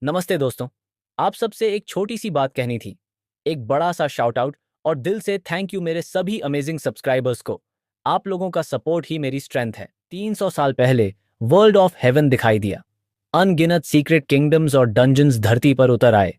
नमस्ते दोस्तों। आप सबसे एक छोटी सी बात कहनी थी। एक बड़ा सा शाउट आउट और दिल से थैंक यू मेरे सभी अमेजिंग सब्सक्राइबर्स को। आप लोगों का सपोर्ट ही मेरी स्ट्रेंथ है। 300 साल पहले वर्ल्ड ऑफ हेवन दिखाई दिया। अनगिनत सीक्रेट किंगडम्स और डंजन्स धरती पर उतर आए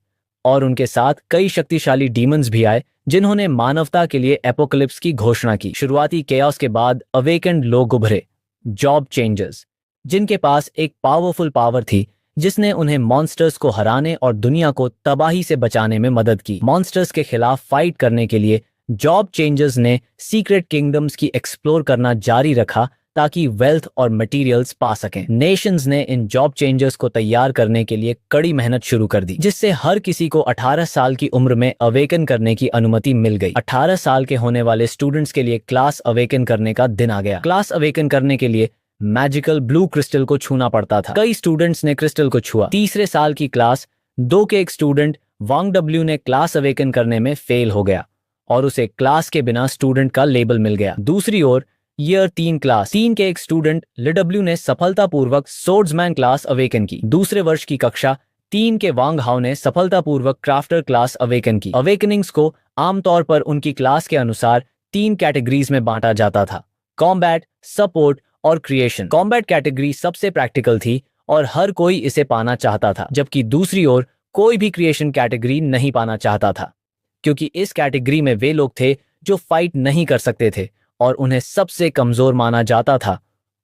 और उनके साथ कई शक्तिशाली डीमंस भी आए जिन्होंने मानवता के लिए एपोकलिप्स की घोषणा की। शुरुआती केओस के बाद अवेकेंड लोग उभरे, जॉब चेंजर्स, जिनके पास एक पावरफुल पावर थी जिसने उन्हें मॉन्स्टर्स को हराने और दुनिया को तबाही से बचाने में मदद की। मॉन्स्टर्स के खिलाफ फाइट करने के लिए जॉब चेंजर्स ने सीक्रेट किंगडम्स की एक्सप्लोर करना जारी रखा ताकि वेल्थ और मटेरियल्स पा सकें। नेशंस ने इन जॉब चेंजर्स को तैयार करने के लिए कड़ी मेहनत शुरू कर दी, जिससे हर किसी को 18 साल की उम्र में अवेकन करने की अनुमति मिल गई। 18 साल के होने वाले स्टूडेंट्स के लिए क्लास अवेकन करने का दिन आ गया। क्लास अवेकन करने के लिए मैजिकल ब्लू क्रिस्टल को छूना पड़ता था। कई स्टूडेंट्स ने क्रिस्टल को छुआ। तीसरे साल की क्लास 2 के एक स्टूडेंट वांग डब्ल्यू ने क्लास अवेकन करने में फेल हो गया और उसे क्लास के बिना स्टूडेंट का लेबल मिल गया। दूसरी ओर ईयर 3 क्लास 3 के एक स्टूडेंट लिडब्ल्यू ने सफलतापूर्वक सोर्ड्समैन क्लास अवेकन की। दूसरे वर्ष की कक्षा 3 के वांग हाउ ने सफलतापूर्वक क्राफ्टर क्लास अवेकन की। अवेकनिंग्स को आमतौर पर उनकी क्लास के अनुसार 3 कैटेगरीज में बांटा जाता था: कॉम्बैट, सपोर्ट और क्रिएशन। कॉम्बैट कैटेगरी सबसे प्रैक्टिकल थी और हर कोई इसे पाना चाहता था, जबकि दूसरी ओर कोई भी क्रिएशन कैटेगरी नहीं पाना चाहता था, क्योंकि इस कैटेगरी में वे लोग थे जो फाइट नहीं कर सकते थे और उन्हें सबसे कमजोर माना जाता था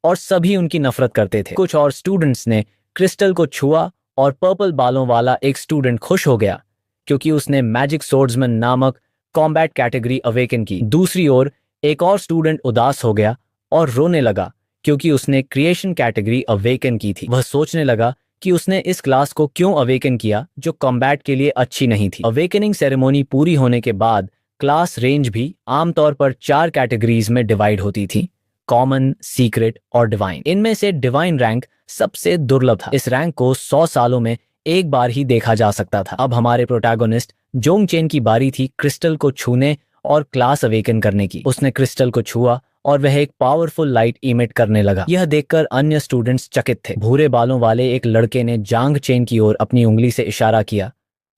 और सभी उनकी नफरत करते थे। कुछ और स्टूडेंट्स ने क्रिस्टल को छुआ और पर्पल बालों वाला एक स्टूडेंट खुश हो गया क्योंकि उसने मैजिक सोर्ड्समैन नामक कॉम्बैट कैटेगरी अवेकन की। दूसरी ओर एक और स्टूडेंट उदास हो गया और रोने लगा क्योंकि उसने क्रिएशन कैटेगरी अवेकन की थी। वह सोचने लगा कि उसने इस क्लास को क्यों अवेकन किया जो कॉम्बैट के लिए अच्छी नहीं थी। अवेकनिंग सेरेमोनी पूरी होने के बाद क्लास रेंज भी आमतौर पर 4 कैटेगरीज में डिवाइड होती थी: कॉमन, सीक्रेट और डिवाइन। इनमें से डिवाइन रैंक सबसे दुर्लभ था। इस रैंक को 100 सालों में एक बार ही देखा जा सकता था। अब हमारे प्रोटैगोनिस्ट जोंग चेन की बारी थी क्रिस्टल को छूने और क्लास अवेकन करने की। उसने क्रिस्टल को छुआ और वह एक पावरफुल लाइट इमिट करने लगा। यह देखकर अन्य स्टूडेंट्स चकित थे। भूरे बालों वाले एक लड़के ने जांग चेन की ओर अपनी उंगली से इशारा किया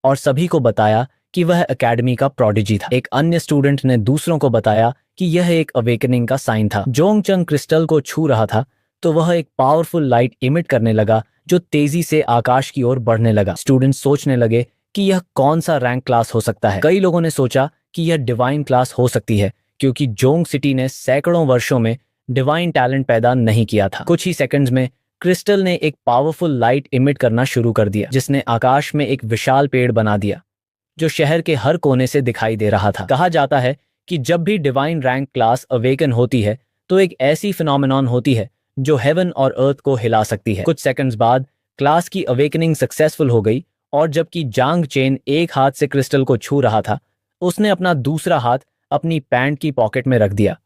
और सभी को बताया कि वह एकेडमी का प्रोडिजी था। एक अन्य स्टूडेंट ने दूसरों को बताया कि यह एक अवेकनिंग का साइन था। जोंग चंग क्रिस्टल को छू रहा था तो वह एक पावरफुल लाइट इमिट करने लगा जो तेजी से आकाश की ओर बढ़ने लगा। स्टूडेंट्स सोचने लगे कि यह कौन सा रैंक क्लास हो सकता है। कई लोगों ने सोचा कि यह डिवाइन क्लास हो सकती है क्योंकि जोंग सिटी ने सैकड़ों वर्षों में डिवाइन टैलेंट पैदा नहीं किया था। कुछ ही सेकंड्स में क्रिस्टल ने एक पावरफुल लाइट इमिट करना शुरू कर दिया जिसने आकाश में एक विशाल पेड़ बना दिया जो शहर के हर कोने से दिखाई दे रहा था। कहा जाता है कि जब भी डिवाइन रैंक क्लास अवेकन होती है तो एक ऐसी फिनोमेनॉन होती है जो हेवन और अर्थ को हिला सकती है। कुछ सेकंड्स बाद क्लास की अवेकनिंग सक्सेसफुल हो गई और जबकि जांग चेन एक हाथ से क्रिस्टल को छू रहा था, उसने अपना दूसरा हाथ अपनी पैंट की पॉकेट में रख दिया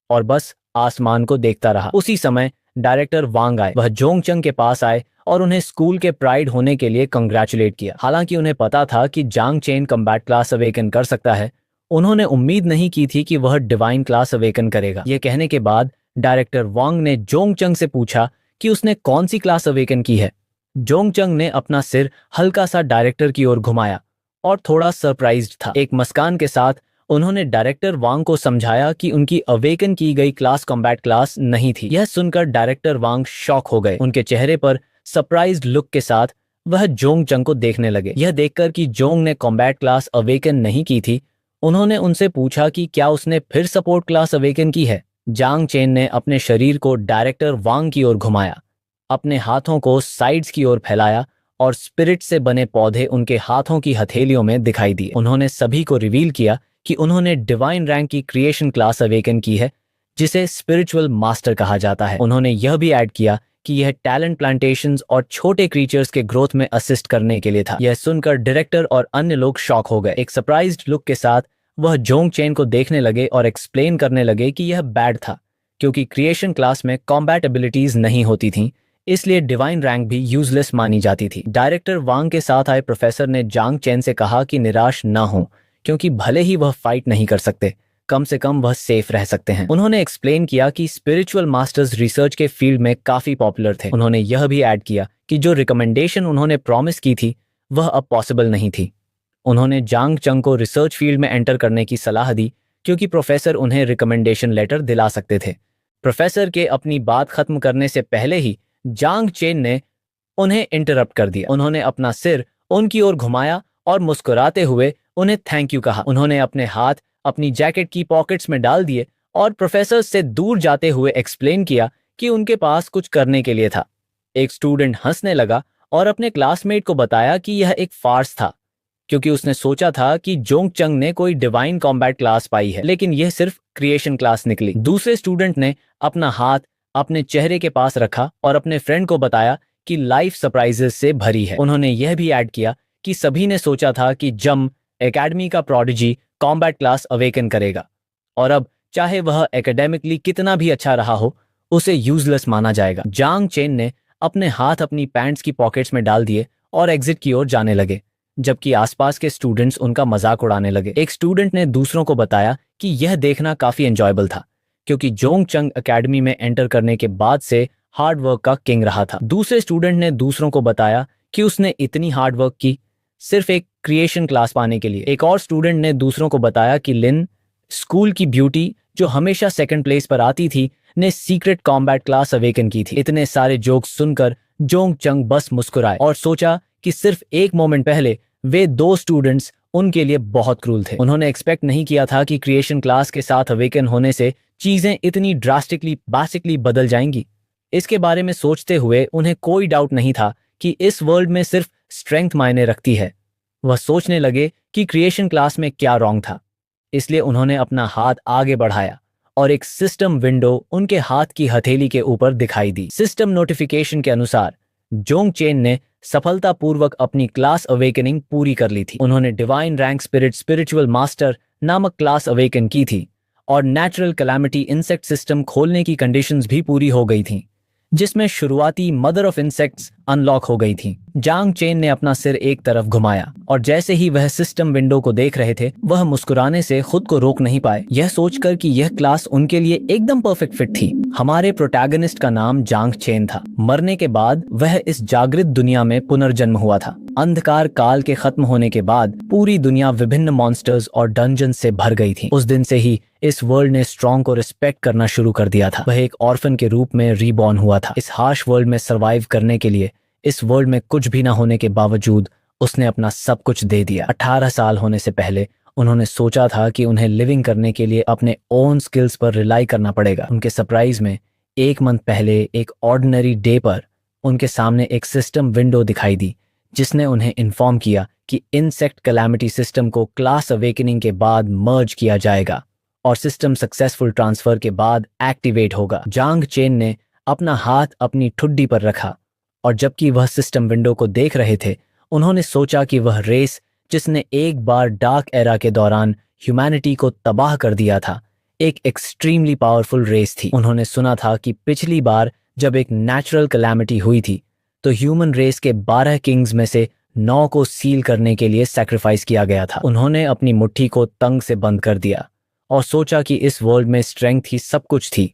और बस आसमान को देखता रहा। उसी समय डायरेक्टर वांग आए। वह जोंग चंग के पास आए और उन्हें स्कूल के प्राइड होने के लिए कंग्रेचुलेट किया। हालांकि उन्हें पता था कि जांग चेन कम्बैट क्लास अवेकन कर सकता है, उन्होंने उम्मीद नहीं की थी कि वह डिवाइन क्लास अवेकन करेगा। यह कहने के बाद डायरेक्टर वांग ने जोंग चंग से पूछा कि उसने कौन सी क्लास अवेकन की है। जोंग चंग ने अपना सिर हल्का सा डायरेक्टर की ओर घुमाया और थोड़ा सरप्राइज्ड था। एक मुस्कान के साथ उन्होंने डायरेक्टर वांग को समझाया कि उनकी अवेकन की गई क्लास कॉम्बैट क्लास नहीं थी। यह सुनकर डायरेक्टर वांग शॉक हो गए। उनके चेहरे पर सरप्राइज्ड लुक के साथ वह जोंग चंग को देखने लगे। यह देखकर कि जोंग ने कॉम्बैट क्लास अवेकन नहीं की थी, उन्होंने उनसे पूछा कि क्या उसने फिर सपोर्ट क्लास अवेकन की है। जांग चेन ने अपने शरीर को डायरेक्टर वांग की ओर घुमाया, अपने हाथों को साइड्स की ओर फैलाया और स्पिरिट से बने पौधे उनके हाथों की हथेलियों में दिखाई दिए। उन्होंने सभी को रिवील किया कि उन्होंने डिवाइन रैंक की क्रिएशन क्लास अवेकन की है जिसे स्पिरिचुअल मास्टर कहा जाता है। उन्होंने यह भी ऐड किया कि यह टैलेंट प्लांटेशंस और छोटे क्रीचर्स के ग्रोथ में असिस्ट करने के लिए था। यह सुनकर डायरेक्टर और अन्य लोग शॉक हो गए। एक सरप्राइज्ड लुक के साथ वह जोंग चेन को देखने लगे और एक्सप्लेन करने लगे कि यह बैड था क्योंकि क्रिएशन क्लास में कॉम्बैट एबिलिटीज नहीं होती थीं, इसलिए डिवाइन रैंक भी यूजलेस मानी जाती थी। डायरेक्टर वांग के साथ आए प्रोफेसर ने जांग चेन से कहा कि निराश न हो क्योंकि भले ही वह फाइट नहीं कर सकते, कम से कम वह सेफ रह सकते हैं। उन्होंने एक्सप्लेन किया कि स्पिरिचुअल मास्टर्स रिसर्च के फील्ड में काफी पॉपुलर थे। उन्होंने यह भी ऐड किया कि जो रिकमेंडेशन उन्होंने प्रॉमिस की थी वह अब पॉसिबल नहीं थी। उन्होंने जांग चंग को रिसर्च फील्ड में एंटर करने की सलाह दी क्योंकि प्रोफेसर उन्हें रिकमेंडेशन लेटर दिला सकते थे। प्रोफेसर के अपनी बात खत्म करने से पहले ही जांग चेन ने उन्हें इंटरप्ट कर दिया। उन्होंने अपना सिर उनकी ओर घुमाया और मुस्कुराते हुए उन्हें थैंक यू कहा। उन्होंने अपने हाथ अपनी जैकेट की पॉकेट्स में डाल दिए और प्रोफेसर से दूर जाते हुए एक्सप्लेन किया कि उनके पास कुछ करने के लिए था। एक स्टूडेंट हंसने लगा और अपने क्लासमेट को बताया कि यह एक फार्स था, क्योंकि उसने सोचा था कि जोंग चंग ने कोई डिवाइन कॉम्बैट क्लास पाई है, लेकिन यह सिर्फ क्रिएशन क्लास निकली। दूसरे स्टूडेंट ने अपना हाथ अपने चेहरे के पास रखा और अपने फ्रेंड को बताया कि लाइफ सरप्राइजेस से भरी है। उन्होंने यह भी ऐड किया कि सभी ने सोचा था कि जम एकेडमी का प्रोडिजी कॉम्बैट क्लास अवेकन करेगा, और अब चाहे वह एकेडमिकली कितना भी अच्छा रहा हो, उसे यूजलेस माना जाएगा। जांग चेन ने अपने हाथ अपनी पैंट्स की पॉकेट्स में डाल दिए और एग्जिट की ओर जाने लगे, जबकि आसपास के स्टूडेंट्स उनका मजाक उड़ाने लगे। एक स्टूडेंट ने दूसरों को बताया कि यह देखना काफी एंजॉयबल था, क्योंकि जोंग चंग एकेडमी में एंटर करने के बाद से हार्ड वर्क का किंग रहा था। दूसरे स्टूडेंट ने दूसरों को बताया कि उसने इतनी हार्ड वर्क की सिर्फ एक क्रिएशन क्लास पाने के लिए। एक और स्टूडेंट ने दूसरों को बताया कि लिन, स्कूल की ब्यूटी जो हमेशा सेकंड प्लेस पर आती थी, ने सीक्रेट कॉम्बैट क्लास अवेकन की थी। इतने सारे जोक्स सुनकर जोंग चंग बस मुस्कुराए और सोचा कि सिर्फ एक मोमेंट पहले वे दो स्टूडेंट्स उनके लिए बहुत क्रूल थे। उन्होंने एक्सपेक्ट नहीं किया था कि क्रिएशन क्लास के साथ अवेकन होने से चीजें इतनी ड्रास्टिकली बदल जाएंगी। इसके बारे में सोचते हुए उन्हें कोई डाउट नहीं था कि इस वर्ल्ड में सिर्फ स्ट्रेंथ मायने रखती है। वह सोचने लगे कि क्रिएशन क्लास में क्या रॉन्ग था, इसलिए उन्होंने अपना हाथ आगे बढ़ाया और एक सिस्टम विंडो उनके हाथ की हथेली के ऊपर दिखाई दी। सिस्टम नोटिफिकेशन के अनुसार जोंग चेन ने सफलतापूर्वक अपनी क्लास अवेकनिंग पूरी कर ली थी। उन्होंने डिवाइन रैंक स्पिरिचुअल मास्टर नामक क्लास अवेकन की थी और नेचुरल कैलामिटी इंसेक्ट सिस्टम खोलने की कंडीशंस भी पूरी हो गई थीं, जिसमें शुरुआती मदर ऑफ इंसेक्ट्स अनलॉक हो गई थी। जांग चेन ने अपना सिर एक तरफ घुमाया और जैसे ही वह सिस्टम विंडो को देख रहे थे, वह मुस्कुराने से खुद को रोक नहीं पाए, यह सोचकर कि यह क्लास उनके लिए एकदम परफेक्ट फिट थी। हमारे प्रोटैगनिस्ट का नाम जांग चेन था। मरने के बाद वह इस जागृत दुनिया में पुनर्जन्म हुआ था। अंधकार काल के खत्म होने के बाद पूरी दुनिया विभिन्न मॉन्स्टर्स और डंजन से भर गई थी। उस दिन से ही इस वर्ल्ड ने स्ट्रॉन्ग को रिस्पेक्ट करना शुरू कर दिया था। वह एक ऑर्फन के रूप में रीबॉर्न हुआ था। इस हार्श वर्ल्ड में सरवाइव करने के लिए, इस वर्ल्ड में कुछ भी ना होने के बावजूद उसने अपना सब कुछ दे दिया। 18 साल होने से पहले उन्होंने सोचा था कि उन्हें लिविंग करने के लिए अपने ओन स्किल्स पर रिलाई करना पड़ेगा। उनके सरप्राइज में एक मंथ पहले एक ऑर्डिनरी डे पर उनके सामने एक सिस्टम विंडो दिखाई दी, जिसने उन्हें इन्फॉर्म किया कि इंसेक्ट कैलामिटी सिस्टम को क्लास अवेकनिंग के बाद मर्ज किया जाएगा और सिस्टम सक्सेसफुल ट्रांसफर के बाद एक्टिवेट होगा। जांग चेन ने अपना हाथ अपनी ठुड्डी पर रखा और जबकि वह सिस्टम विंडो को देख रहे थे, उन्होंने सोचा कि वह रेस जिसने एक बार डार्क एरा के दौरान ह्यूमैनिटी को तबाह कर दिया था, एक एक्सट्रीमली पावरफुल रेस थी। उन्होंने सुना था कि पिछली बार जब एक नेचुरल कैलामिटी हुई थी, तो ह्यूमन रेस के 12 किंग्स में से 9 को सील करने के लिए सैक्रिफाइस किया गया था। उन्होंने अपनी मुट्ठी को तंग से बंद कर दिया और सोचा कि इस वर्ल्ड में स्ट्रेंथ ही सब कुछ थी,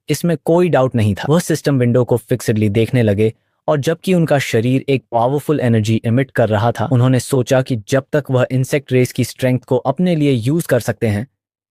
इसमें कोई डाउट नहीं था। वह सिस्टम विंडो को फिक्सडली देखने लगे और जबकि उनका शरीर एक पावरफुल एनर्जी एमिट कर रहा था, उन्होंने सोचा कि जब तक वह इंसेक्ट रेस की स्ट्रेंथ को अपने लिए यूज कर सकते हैं,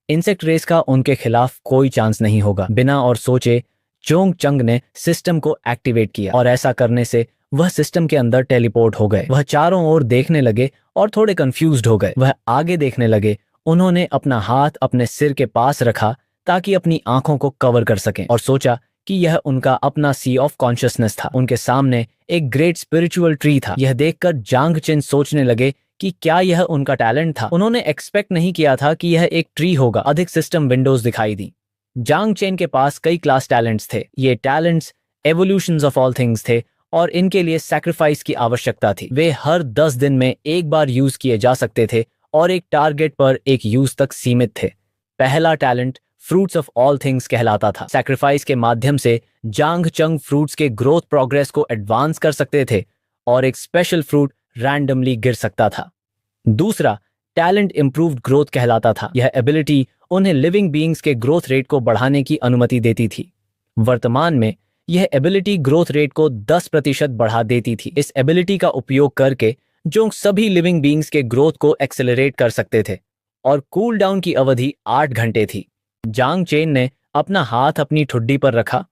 इंसेक्ट रेस का उनके खिलाफ कोई चांस नहीं होगा। बिना और सोचे जोंग चंग ने सिस्टम को एक्टिवेट किया और ऐसा करने से वह सिस्टम के अंदर टेलीपोर्ट हो गए। वह चारों ओर देखने लगे और थोड़े कंफ्यूज्ड हो गए। वह आगे देखने लगे। उन्होंने अपना हाथ अपने सिर के पास रखा ताकि अपनी आंखों को कवर कर सकें और सोचा कि यह उनका अपना सी ऑफ कॉन्शियसनेस था। उनके सामने एक ग्रेट स्पिरिचुअल ट्री था। यह देखकर जांग चेन सोचने लगे कि क्या यह उनका टैलेंट था। उन्होंने एक्सपेक्ट नहीं किया था कि यह एक ट्री होगा। अधिक सिस्टम विंडोज दिखाई दी। जांग चेन के पास कई क्लास टैलेंट्स थे। ये talents evolutions of all things थे और इनके लिए सैक्रिफाइस की आवश्यकता थी। वे हर 10 दिन में एक बार यूज किए जा सकते थे और एक टारगेट पर एक यूज तक सीमित थे। पहला talent fruits of all things कहलाता था। सैक्रिफाइस के माध्यम से जांग चंग फ्रूट्स के ग्रोथ प्रोग्रेस को एडवांस कर सकते थे और एक स्पेशल फ्रूट रैंडमली गिर सकता था। दूसरा टैलेंट इंप्रूव्ड ग्रोथ कहलाता था। यह एबिलिटी उन्हें लिविंग बीइंग्स के ग्रोथ रेट को बढ़ाने की अनुमति देती थी। वर्तमान में यह एबिलिटी ग्रोथ रेट को 10% बढ़ा देती थी। इस एबिलिटी का उपयोग करके जो सभी लिविंग बीइंग्स के ग्रोथ को एक्सेलरेट कर सकते थे, और कूल डाउन की अवधि 8 घंटे थी। जांग चेन ने अपना हाथ अपनी ठुड्डी पर रखा,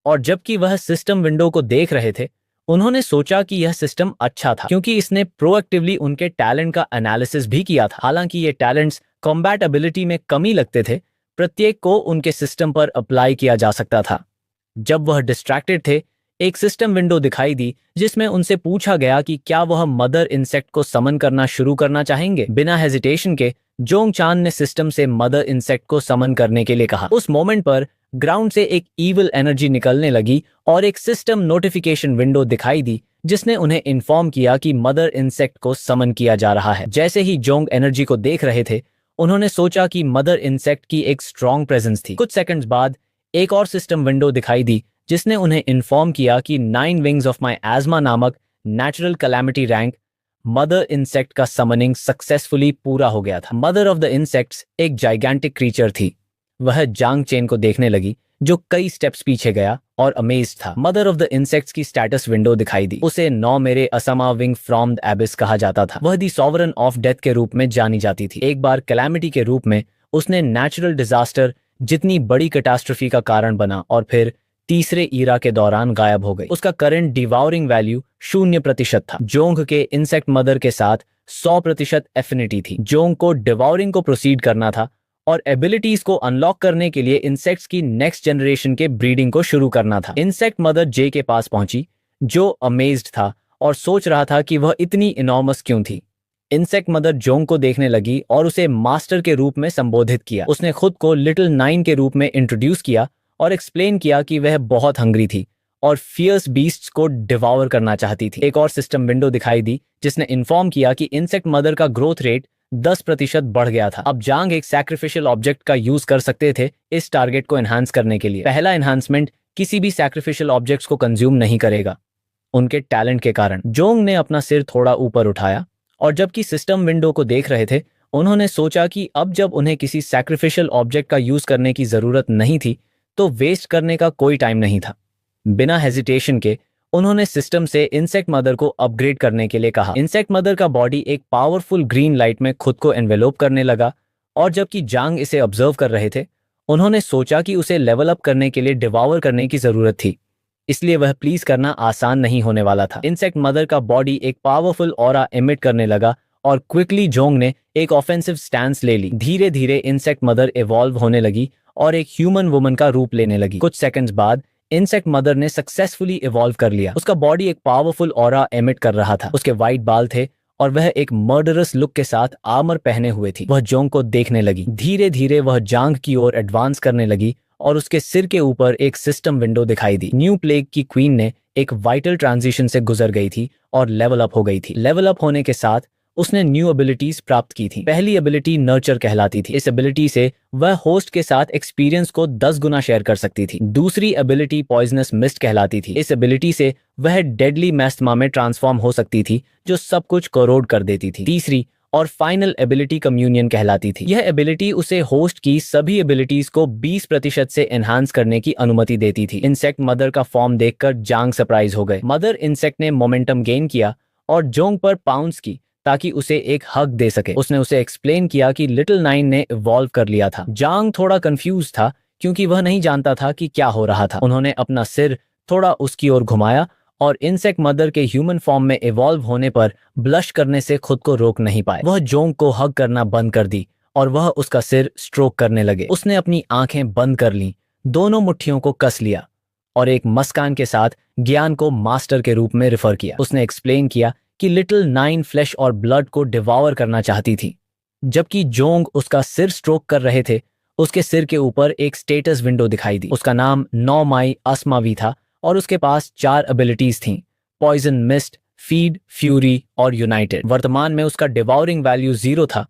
और जबकि वह सिस्टम विंडो को देख रहे थे, उन्होंने सोचा कि यह सिस्टम अच्छा था क्योंकि इसने प्रोएक्टिवली उनके टैलेंट का एनालिसिस भी किया था। हालांकि ये टैलेंट्स कॉम्बैट एबिलिटी में कमी लगते थे, प्रत्येक को उनके सिस्टम पर अप्लाई किया जा सकता था। जब वह डिस्ट्रैक्टेड थे, एक सिस्टम विंडो दिखाई दी जिसमें उनसे पूछा गया कि क्या वह मदर इंसेक्ट को समन करना शुरू करना चाहेंगे। बिना हेजिटेशन के जोंग चान ने सिस्टम से मदर इंसेक्ट को समन करने के लिए कहा। उस मोमेंट पर ग्राउंड से एक ईविल एनर्जी निकलने लगी और एक सिस्टम नोटिफिकेशन विंडो दिखाई दी जिसने उन्हें इन्फॉर्म किया कि मदर इंसेक्ट को समन किया जा रहा है। जैसे ही जोंग एनर्जी को देख रहे थे, उन्होंने सोचा कि मदर इंसेक्ट की एक स्ट्रॉन्ग प्रेजेंस थी। कुछ सेकंड्स बाद एक और सिस्टम विंडो दिखाई दी जिसने उन्हें इन्फॉर्म किया कि 9 विंग्स ऑफ माई एजमा नामक natural calamity rank mother insect का समनिंग सक्सेसफुली पूरा हो गया था। मदर ऑफ द इंसेक्ट्स एक जाइगेंटिक क्रीचर थी। वह जांग चेन को देखने लगी, जो कई स्टेप्स पीछे गया और अमेज्ड था। मदर ऑफ द इंसेक्ट्स की स्टेटस विंडो दिखाई दी। उसे नौ मेरे असमा विंग फ्रॉम द एबिस कहा जाता था। वह दी सॉवरन ऑफ डेथ के रूप में जानी जाती थी। एक बार कैलामिटी के रूप में उसने नेचुरल डिजास्टर जितनी बड़ी कैटास्ट्रोफी का कारण बना और फिर तीसरे ईरा के दौरान गायब हो गई। उसका करंट डिवाउरिंग वैल्यू 0% था। जोंग के इंसेक्ट मदर के साथ 100% एफिनिटी थी। जोंग को डिवाउरिंग को प्रोसीड करना था और एबिलिटीज को अनलॉक करने के लिए इंसेक्ट्स की नेक्स्ट जनरेशन के ब्रीडिंग को शुरू करना था। इंसेक्ट मदर जे के पास पहुंची, जो अमेज्ड था और सोच रहा था कि वह इतनी इनॉर्मस क्यों थी। इंसेक्ट मदर जोंग को देखने लगी और उसे मास्टर के रूप में संबोधित किया। उसने खुद को लिटिल 9 के रूप में इंट्रोड्यूस किया और एक्सप्लेन किया कि वह बहुत हंग्री थी और फियर्स बीस्ट्स को डिवावर करना चाहती थी। एक और सिस्टम विंडो दिखाई दी जिसने इन्फॉर्म किया कि इंसेक्ट मदर का ग्रोथ रेट 10% बढ़ गया था। अब जांग एक सैक्रिफिशियल ऑब्जेक्ट का यूज कर सकते थे इस टारगेट को एनहांस करने के लिए। पहला एनहांसमेंट किसी भी सैक्रिफिशियल ऑब्जेक्ट्स को कंज्यूम नहीं करेगा उनके टैलेंट के कारण। जोंग ने अपना सिर थोड़ा ऊपर उठाया और जबकि सिस्टम विंडो को देख रहे थे, उन्होंने सोचा कि अब जब उन्हें किसी सैक्रिफिशियल ऑब्जेक्ट का यूज करने की जरूरत नहीं थी, तो वेस्ट करने का कोई टाइम नहीं था। बिना हेजिटेशन के उन्होंने सिस्टम से इंसेक्ट मदर को अपग्रेड करने के लिए कहा। इंसेक्ट मदर का बॉडी एक पावरफुल ग्रीन लाइट में खुद को एनवेलोप करने लगा और जबकि जांग इसे ऑब्जर्व कर रहे थे, उन्होंने सोचा कि उसे लेवल अप करने के लिए डिवावर करने की जरूरत थी, इसलिए वह प्लीज करना आसान नहीं होने वाला था। इंसेक्ट मदर का बॉडी एक पावरफुल ऑरा एमिट करने लगा और क्विकली जोंग ने एक ऑफेंसिव स्टैंस ले ली। धीरे धीरे इंसेक्ट मदर इवॉल्व होने लगी और एक ह्यूमन वुमन का रूप लेने लगी। कुछ सेकंड्स बाद इंसेक्ट मदर ने सक्सेसफुली इवॉल्व कर लिया। उसका बॉडी एक पावरफुल ऑरा एमिट कर रहा था। उसके वाइट बाल थे और वह एक मर्डरस लुक के साथ आर्मर पहने हुए थी। वह जोंग को देखने लगी। धीरे धीरे वह जांग की ओर एडवांस करने लगी और उसके सिर के ऊपर एक सिस्टम विंडो दिखाई दी। न्यू प्लेग की क्वीन ने एक वाइटल ट्रांजिशन से गुजर गई थी और लेवल अप हो गई थी। लेवल अप होने के साथ उसने न्यू एबिलिटीज प्राप्त की थी। पहली एबिलिटी नर्चर कहलाती थी। इस एबिलिटी से वह होस्ट के साथ एक्सपीरियंस को 10 गुना शेयर कर सकती थी। दूसरी एबिलिटी पॉइजनस मिस्ट कहलाती थी। इस एबिलिटी से वह डेडली मैस्थमा में ट्रांसफॉर्म हो सकती थी, जो सब कुछ कोरोड कर देती थी। तीसरी और फाइनल एबिलिटी कम्युनियन कहलाती थी। यह एबिलिटी उसे होस्ट की सभी एबिलिटीज को 20% से एनहांस करने की अनुमति देती थी। इंसेक्ट मदर का फॉर्म देखकर जांग सरप्राइज हो गए। मदर इंसेक्ट ने मोमेंटम गेन किया और जोंग पर पाउंस की ताकि उसे एक हक दे सके। उसने उसे एक्सप्लेन किया कि लिटिल 9 ने इवॉल्व कर लिया था। जांग थोड़ा कंफ्यूज था क्योंकि वह नहीं जानता था कि क्या हो रहा था। उन्होंने अपना सिर थोड़ा उसकी ओर घुमाया और इंसेक्ट मदर के ह्यूमन फॉर्म में इवॉल्व होने पर ब्लश करने से खुद को रोक नहीं पाए। वह जोंग को हग करना बंद कर दी और वह उसका सिर स्ट्रोक करने लगे। उसने अपनी आंखें बंद कर लीं, दोनों मुट्ठियों को कस लिया और एक मस्कान के साथ ज्ञान को मास्टर के रूप में रेफर किया। उसने एक्सप्लेन किया कि लिटिल 9 फ्लैश और ब्लड को डिवावर करना चाहती थी। जबकि जोंग उसका सिर स्ट्रोक कर रहे थे, उसके सिर के ऊपर एक स्टेटस विंडो दिखाई दी। उसका नाम 9 माई असमावी था और उसके पास 4 एबिलिटीज थीं: पॉइजन मिस्ट, फीड, फ्यूरी और यूनाइटेड। वर्तमान में उसका डिवाउरिंग वैल्यू 0 था।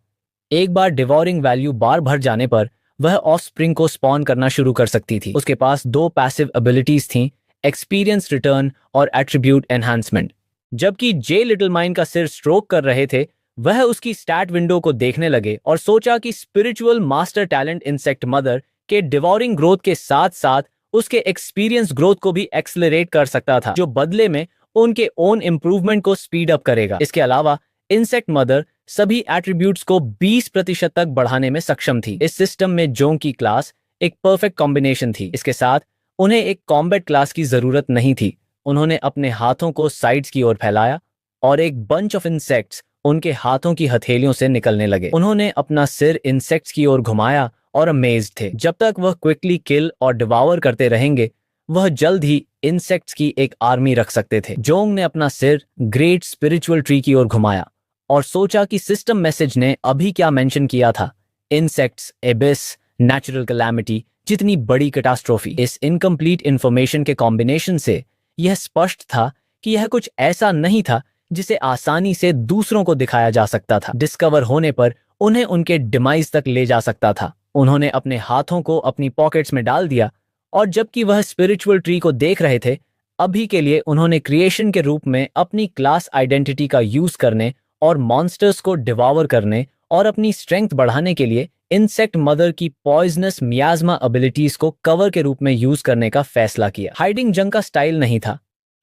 एक बार डिवाउरिंग वैल्यू बार भर जाने पर वह ऑफस्प्रिंग को स्पॉन करना शुरू कर सकती थी। उसके पास 2 पैसिव एबिलिटीज थीं: एक्सपीरियंस रिटर्न और एट्रीब्यूट एनहांसमेंट। जबकि जे लिटिल माइन का सिर स्ट्रोक कर रहे थे, वह उसकी स्टैट विंडो को देखने लगे और सोचा कि spiritual master talent insect mother के डिवॉरिंग ग्रोथ के साथ साथ उसके एक्सपीरियंस ग्रोथ को भी एक्सेलरेट कर सकता था, जो बदले में उनके ओन इंप्रूवमेंट को स्पीड अप करेगा। इसके अलावा इंसेक्ट मदर सभी एट्रीब्यूट्स को 20% तक बढ़ाने में सक्षम थी। इस सिस्टम में जोंग की क्लास एक परफेक्ट कॉम्बिनेशन थी। इसके साथ उन्हें एक कॉम्बैट क्लास की जरूरत नहीं थी। उन्होंने अपने हाथों को साइड्स की ओर फैलाया और एक बंच ऑफ इंसेक्ट्स उनके हाथों की हथेलियों से निकलने लगे। उन्होंने अपना सिर इंसेक्ट्स की ओर घुमाया और अमेज्ड थे। जब तक वह क्विकली किल और डिवावर करते रहेंगे, वह जल्द ही इंसेक्ट्स की एक आर्मी रख सकते थे। जोंग ने अपना सिर ग्रेट स्पिरिचुअल ट्री की ओर घुमाया और सोचा कि सिस्टम मैसेज ने अभी क्या मेंशन किया था, इंसेक्ट्स, एबिस, नेचुरल कैलामिटी, जितनी बड़ी कैटास्ट्रोफी। इस इनकम्प्लीट इंफॉर्मेशन के कॉम्बिनेशन से यह स्पष्ट था कि यह कुछ ऐसा नहीं था जिसे आसानी से दूसरों को दिखाया जा सकता था। डिस्कवर होने पर उन्हें उनके डिमाइज तक ले जा सकता था। उन्होंने अपने हाथों को अपनी पॉकेट्स में डाल दिया और जबकि वह स्पिरिचुअल ट्री को देख रहे थे, अभी के लिए उन्होंने क्रिएशन के रूप में अपनी क्लास आइडेंटिटी का यूज करने और मॉन्स्टर्स को डिवावर करने और अपनी स्ट्रेंथ बढ़ाने के लिए इंसेक्ट मदर की पॉइजनस मियाज्मा एबिलिटीज को कवर के रूप में यूज करने का फैसला किया। हाइडिंग जंग का स्टाइल नहीं था।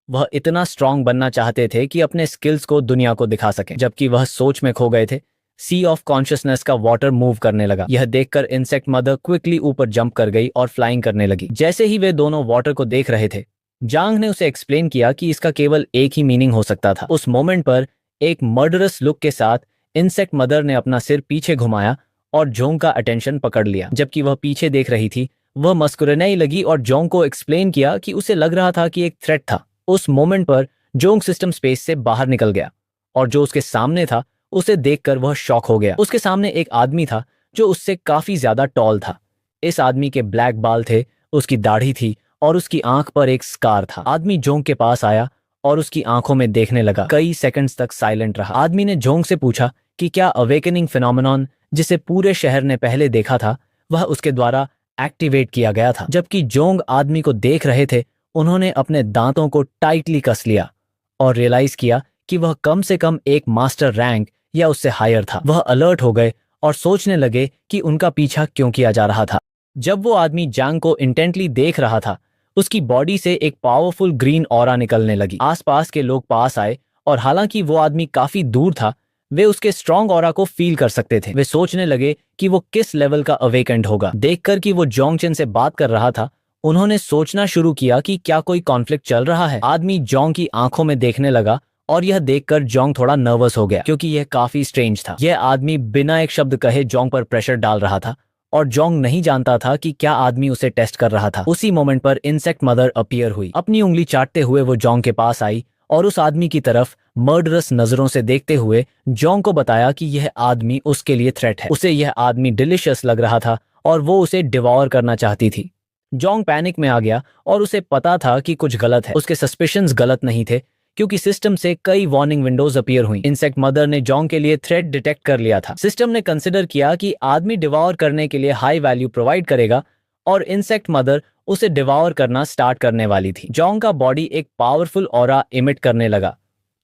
वह इतना स्ट्रांग बनना चाहते थे कि अपने स्किल्स को दुनिया को दिखा सकें। जबकि वह सोच में खो गए थे, सी ऑफ कॉन्शियसनेस का वाटर मूव करने लगा। यह देखकर इंसेक्ट मदर क्विकली ऊपर जंप कर गई और फ्लाइंग करने लगी। जैसे ही वे दोनों वाटर को देख रहे थे, जांग ने उसे एक्सप्लेन किया कि इसका केवल एक ही मीनिंग हो सकता था। उस मोमेंट पर एक मर्डरस लुक के साथ इंसेक्ट मदर ने अपना सिर पीछे घुमाया और जोंग का अटेंशन पकड़ लिया। जबकि वह पीछे देख रही थी, वह मुस्कुराने लगी और जोंग को एक्सप्लेन किया कि उसे लग रहा था कि एक थ्रेट था। उस मोमेंट पर जोंग सिस्टम स्पेस से बाहर निकल गया और जो उसके सामने था उसे देखकर वह शॉक हो गया। उसके सामने एक आदमी था जो उससे काफी ज्यादा टॉल था। इस आदमी के ब्लैक बाल थे, उसकी दाढ़ी थी और उसकी आंख पर एक स्कार था। आदमी जोंग के पास आया और उसकी आंखों में देखने लगा। कई सेकंड्स तक साइलेंट रहा। आदमी ने जोंग से पूछा कि क्या अवेकनिंग फिनोमेनॉन जिसे पूरे शहर ने पहले देखा था, वह उसके द्वारा एक्टिवेट किया गया था। जबकि जोंग आदमी को देख रहे थे, उन्होंने अपने दांतों को टाइटली कस लिया और रियलाइज किया कि वह कम से कम एक मास्टर रैंक या उससे हायर था। वह अलर्ट हो गए और सोचने लगे कि उनका पीछा क्यों किया जा रहा था। जब वो आदमी जांग को इंटेंटली देख रहा था, उसकी बॉडी से एक पावरफुल ग्रीन ऑरा निकलने लगी। आसपास के लोग पास आए और हालांकि वो आदमी काफी दूर था, वे उसके स्ट्रॉन्ग ऑरा को फील कर सकते थे। वे सोचने लगे कि वो किस लेवल का अवेकेंड होगा। देखकर कि वो जोंगचन से बात कर रहा था, उन्होंने सोचना शुरू किया कि क्या कोई कॉन्फ्लिक्ट चल रहा है। आदमी जोंग की आंखों में देखने लगा और यह देखकर जोंग थोड़ा नर्वस हो गया क्योंकि यह काफी स्ट्रेंज था। यह आदमी बिना एक शब्द कहे जोंग पर प्रेशर डाल रहा था और जोंग नहीं जानता था कि क्या आदमी उसे टेस्ट कर रहा था। उसी मोमेंट पर इंसेक्ट मदर अपीयर हुई। अपनी उंगली चाटते हुए वो जोंग के पास आई और उस आदमी की तरफ मर्डरस नजरों से देखते हुए जोंग को बताया कि यह आदमी उसके लिए थ्रेट है। उसे यह आदमी डिलिशियस लग रहा था और वो उसे डिवॉर करना चाहती थी। जोंग पैनिक में आ गया और उसे पता था कि कुछ गलत है। उसके सस्पिशंस गलत नहीं थे क्योंकि सिस्टम से कई वार्निंग विंडोज अपीयर हुई। इंसेक्ट मदर ने जोंग के लिए थ्रेट डिटेक्ट कर लिया था। सिस्टम ने कंसिडर किया कि आदमी डिवॉर करने के लिए हाई वैल्यू प्रोवाइड करेगा और इंसेक्ट मदर उसे डिवॉर करना स्टार्ट करने वाली थी। जोंग का बॉडी एक पावरफुल ऑरा इमिट करने लगा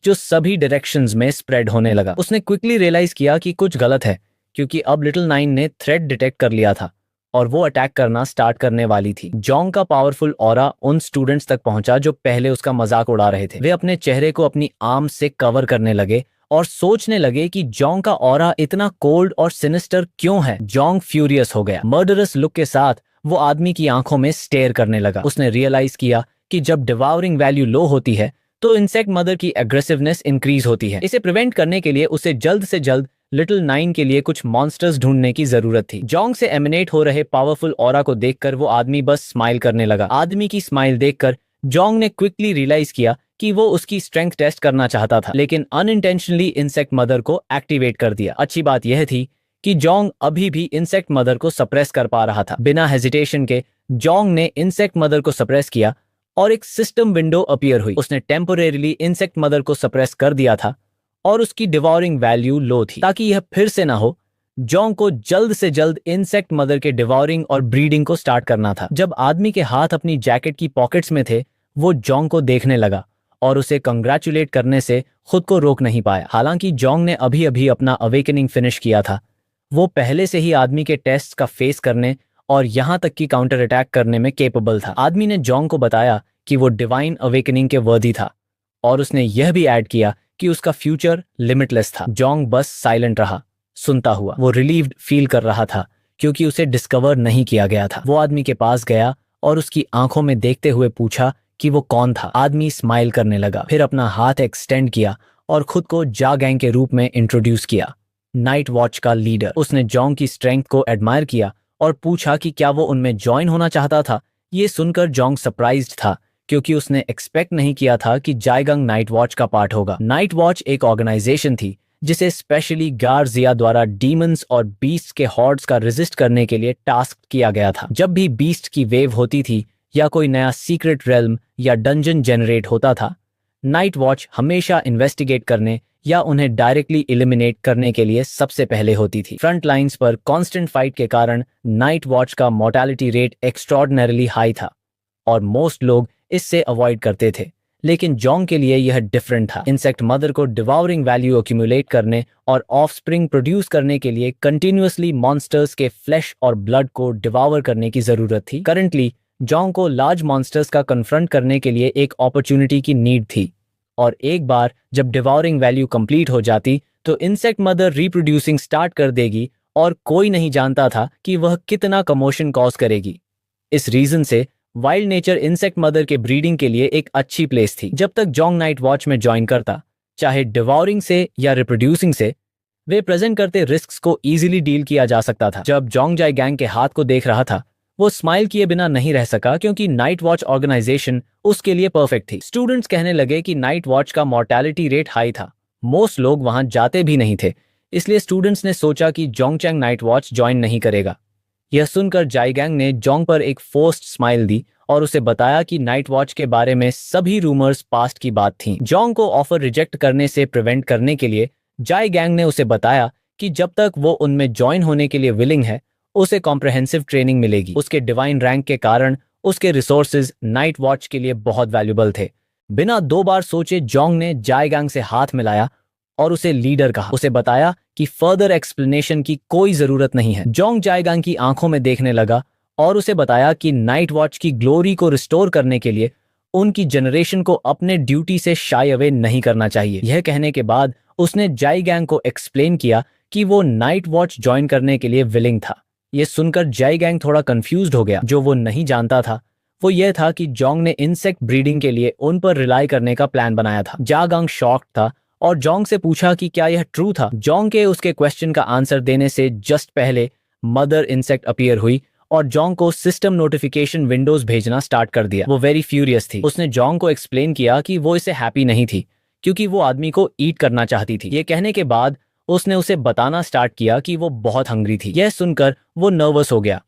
जो सभी डायरेक्शंस में स्प्रेड होने लगा। उसने क्विकली रियलाइज किया कि कुछ गलत है क्योंकि अब लिटिल नाइन ने थ्रेट डिटेक्ट कर लिया था और वो अटैक करना स्टार्ट करने वाली थी। जोंग का पावरफुल ऑरा उन स्टूडेंट्स तक पहुंचा जो पहले उसका मजाक उड़ा रहे थे। वे अपने चेहरे को अपनी आर्म से कवर करने लगे और सोचने लगे कि जोंग का ऑरा इतना कोल्ड और सिनिस्टर क्यों है। जोंग फ्यूरियस हो गया। मर्डरस लुक के साथ वो आदमी की आंखों में स्टेयर करने लगा। उसने रियलाइज किया कि जब डिवावरिंग वैल्यू लो होती है तो इंसेक्ट मदर की एग्रेसिवनेस इंक्रीज होती है। इसे प्रिवेंट करने के लिए उसे जल्द से जल्द लिटिल नाइन के लिए कुछ मॉन्स्टर्स ढूंढने की जरूरत थी। जोंग से एमिनेट हो रहे पावरफुल ऑरा को देखकर वो आदमी बस स्माइल करने लगा। आदमी की स्माइल देखकर जोंग ने क्विकली रियलाइज किया कि वो उसकी स्ट्रेंथ टेस्ट करना चाहता था, लेकिन अनइंटेंशनली इंसेक्ट मदर को एक्टिवेट कर दिया। अच्छी बात यह थी कि जोंग अभी भी इंसेक्ट मदर को सप्रेस कर पा रहा था। बिना हेजिटेशन के जोंग ने इंसेक्ट मदर को सप्रेस किया और एक सिस्टम विंडो अपीयर हुई। उसने टेम्पोरेरीली इंसेक्ट मदर को सप्रेस कर दिया था और उसकी डिवॉरिंग वैल्यू लो थी। ताकि यह फिर से ना हो, जोंग को जल्द से जल्द इंसेक्ट मदर के डिवॉरिंग और ब्रीडिंग को स्टार्ट करना था। जब आदमी के हाथ अपनी जैकेट की पॉकेट्स में थे, वो जोंग को देखने लगा और उसे कंग्रेचुलेट करने से खुद को रोक नहीं पाया। हालांकि जोंग ने अभी अभी अपना अवेकनिंग फिनिश किया था, वो पहले से ही आदमी के टेस्ट का फेस करने और यहां तक कि काउंटर अटैक करने में केपेबल था। आदमी ने जोंग को बताया कि वो डिवाइन अवेकनिंग के वर्दी था और उसने यह भी ऐड किया कि उसका फ्यूचर लिमिटलेस था। जोंग बस साइलेंट रहा, सुनता हुआ। वो रिलीव्ड फील कर रहा था क्योंकि उसे डिस्कवर नहीं किया गया था। वो आदमी के पास गया और उसकी आंखों में देखते हुए पूछा कि वो कौन था। आदमी स्माइल करने लगा, फिर अपना हाथ एक्सटेंड किया और खुद को जा गैंग के रूप में इंट्रोड्यूस किया, नाइट वॉच का लीडर। उसने जोंग की स्ट्रेंथ को एडमायर किया और पूछा कि क्या वो उनमें ज्वाइन होना चाहता था। ये सुनकर जोंग सरप्राइज्ड था क्योंकि उसने एक्सपेक्ट नहीं किया था कि जायगंग नाइट वॉच का पार्ट होगा। नाइट वॉच एक ऑर्गेनाइजेशन थी जिसे स्पेशली गार्जिया द्वारा डीमंस और बीस्ट के हॉर्ड्स का रेजिस्ट करने के लिए टास्क किया गया था। जब भी बीस्ट की वेव होती थी या कोई नया सीक्रेट रेल्म या डंजन जनरेट होता था, नाइट वॉच हमेशा इन्वेस्टिगेट करने या उन्हें डायरेक्टली एलिमिनेट करने के लिए सबसे पहले होती थी। फ्रंट लाइंस पर कांस्टेंट फाइट के कारण नाइट वॉच का मोर्टेलिटी रेट एक्स्ट्रॉर्डिनरीली हाई था और मोस्ट लोग इससे अवॉइड करते थे। लेकिन जोंग के लिए यह डिफरेंट था। इंसेक्ट मदर को डिवाउरिंग वैल्यू एक्यूमुलेट करने और ऑफस्प्रिंग प्रोड्यूस करने के लिए कंटिन्यूअसली मॉन्स्टर्स के फ्लैश और ब्लड को डिवावर करने की जरूरत थी। करंटली जोंग को लार्ज मॉन्स्टर्स का कन्फ्रंट करने के लिए एक अपॉर्चुनिटी की नीड थी, और एक बार जब डिवाउरिंग वैल्यू कंप्लीट हो जाती तो इंसेक्ट मदर रिप्रोड्यूसिंग स्टार्ट कर देगी और कोई नहीं जानता था कि वह कितना कमोशन कॉज करेगी। इस रीजन से वाइल्ड नेचर इंसेक्ट मदर के ब्रीडिंग के लिए एक अच्छी प्लेस थी। जब तक जोंग नाइट वॉच में ज्वाइन करता, चाहे डिवाउरिंग से या रिप्रोड्यूसिंग से, वे प्रेजेंट करते रिस्क्स को इजीली डील किया जा सकता था। जब जोंग जाई गैंग के हाथ को देख रहा था, वो स्माइल किए बिना नहीं रह सका क्योंकि नाइट वॉच ऑर्गेनाइजेशन उसके लिए परफेक्ट थी। स्टूडेंट्स कहने लगे कि नाइट वॉच का मोर्टेलिटी रेट हाई था, मोस्ट लोग वहां जाते भी नहीं थे, इसलिए स्टूडेंट्स ने सोचा कि जोंगचैंग नाइट वॉच ज्वाइन नहीं करेगा। यह सुनकर जाइगैंग ने जोंग पर एक फोर्स्ड स्माइल दी और उसे बताया कि नाइट वॉच के बारे में सभी रूमर्स पास्ट की बात थीं। जोंग को ऑफर रिजेक्ट करने से प्रिवेंट करने के लिए जाइगैंग ने उसे बताया कि जब तक वो उनमें ज्वाइन होने के लिए विलिंग है, उसे कॉम्प्रहेंसिव ट्रेनिंग मिलेगी। उसके डिवाइन रैंक के कारण उसके रिसोर्सेज नाइट वॉच के लिए बहुत वैल्यूबल थे। बिना दो बार सोचे जोंग ने जाइगैंग से हाथ मिलाया और उसे लीडर कहा। उसे बताया कि फर्दर एक्सप्लेनेशन की कोई जरूरत नहीं है। जोंग जाइगैंग की आंखों में देखने लगा और उसे बताया कि नाइट वॉच की ग्लोरी को रिस्टोर करने के लिए उनकी जनरेशन को अपने ड्यूटी से शाई अवे नहीं करना चाहिए। यह कहने के बाद उसने जाइगैंग को एक्सप्लेन किया कि वो नाइट वॉच ज्वाइन करने के लिए विलिंग था। यह सुनकर जाइगैंग थोड़ा कंफ्यूज्ड हो गया। जो वो नहीं जानता था वो यह था कि जोंग ने इंसेक्ट ब्रीडिंग के लिए उन पर रिलाई करने का प्लान बनाया था। जाइगैंग शॉक्ड था और जोंग से पूछा कि क्या यह ट्रू था। जोंग के उसके क्वेश्चन का आंसर देने से जस्ट पहले मदर इंसेक्ट अपीयर हुई और जोंग को सिस्टम नोटिफिकेशन विंडोज भेजना स्टार्ट कर दिया। वो वेरी फ्यूरियस थी। उसने जोंग को एक्सप्लेन किया कि वो इसे हैप्पी नहीं थी क्योंकि वो आदमी को ईट करना चाहती थी। ये कहने के बाद उसने उसे बताना स्टार्ट किया कि वो बहुत हंग्री थी। यह सुनकर वो नर्वस हो गया,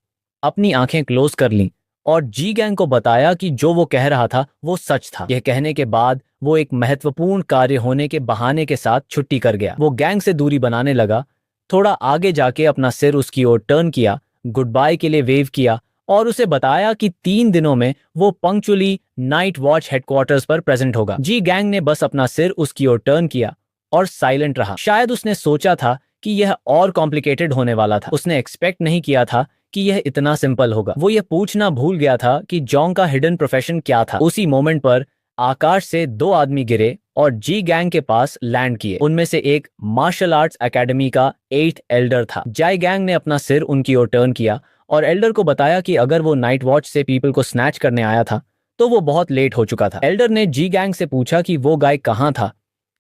अपनी आंखें क्लोज कर लीं और जी गैंग को बताया कि जो वो कह रहा था वो सच था। यह कहने के बाद वो एक महत्वपूर्ण कार्य होने के बहाने के साथ छुट्टी कर गया। वो गैंग से दूरी बनाने लगा, थोड़ा आगे जाके अपना सिर उसकी ओर टर्न किया, गुड बाय के लिए वेव किया और उसे बताया कि 3 दिनों में वो पंक्चुअली नाइट वॉच हेडक्वार्टर्स पर प्रेजेंट होगा। जी गैंग ने बस अपना सिर उसकी ओर टर्न किया और साइलेंट रहा। शायद उसने सोचा था कि यह और कॉम्प्लिकेटेड होने वाला था। उसने एक्सपेक्ट नहीं किया था कि यह इतना सिंपल होगा। वो यह पूछना भूल गया था कि जोंग का हिडन प्रोफेशन क्या था। उसी मोमेंट पर आकाश से 2 आदमी गिरे और जी गैंग के पास लैंड किए। उनमें से एक मार्शल आर्ट्स एकेडमी का 8th एल्डर था। जाई गैंग ने अपना सिर उनकी ओर टर्न किया और एल्डर को बताया कि अगर वो नाइट वॉच से पीपल को स्नैच करने आया था तो वो बहुत लेट हो चुका था। एल्डर ने जी गैंग से पूछा कि वो गाय कहाँ था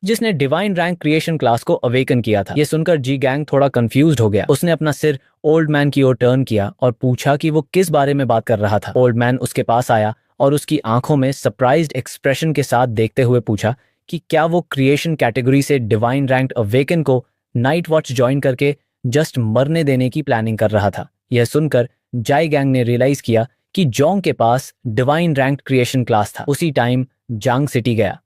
जिसने डिवाइन रैंक क्रिएशन क्लास को अवेकन किया था। ये सुनकर जी गैंग थोड़ा कंफ्यूज्ड हो गया। उसने अपना सिर ओल्ड मैन की ओर टर्न किया और पूछा कि वो किस बारे में बात कर रहा था। ओल्ड मैन उसके पास आया और उसकी आंखों में सरप्राइज्ड एक्सप्रेशन के साथ देखते हुए पूछा कि क्या वो क्रिएशन कैटेगरी से डिवाइन रैंक अवेकन को नाइट वॉच ज्वाइन करके जस्ट मरने देने की प्लानिंग कर रहा था। यह सुनकर जाई गैंग ने रियलाइज किया कि जोंग के पास डिवाइन रैंक क्रिएशन क्लास था। उसी टाइम जांग सिटी गया।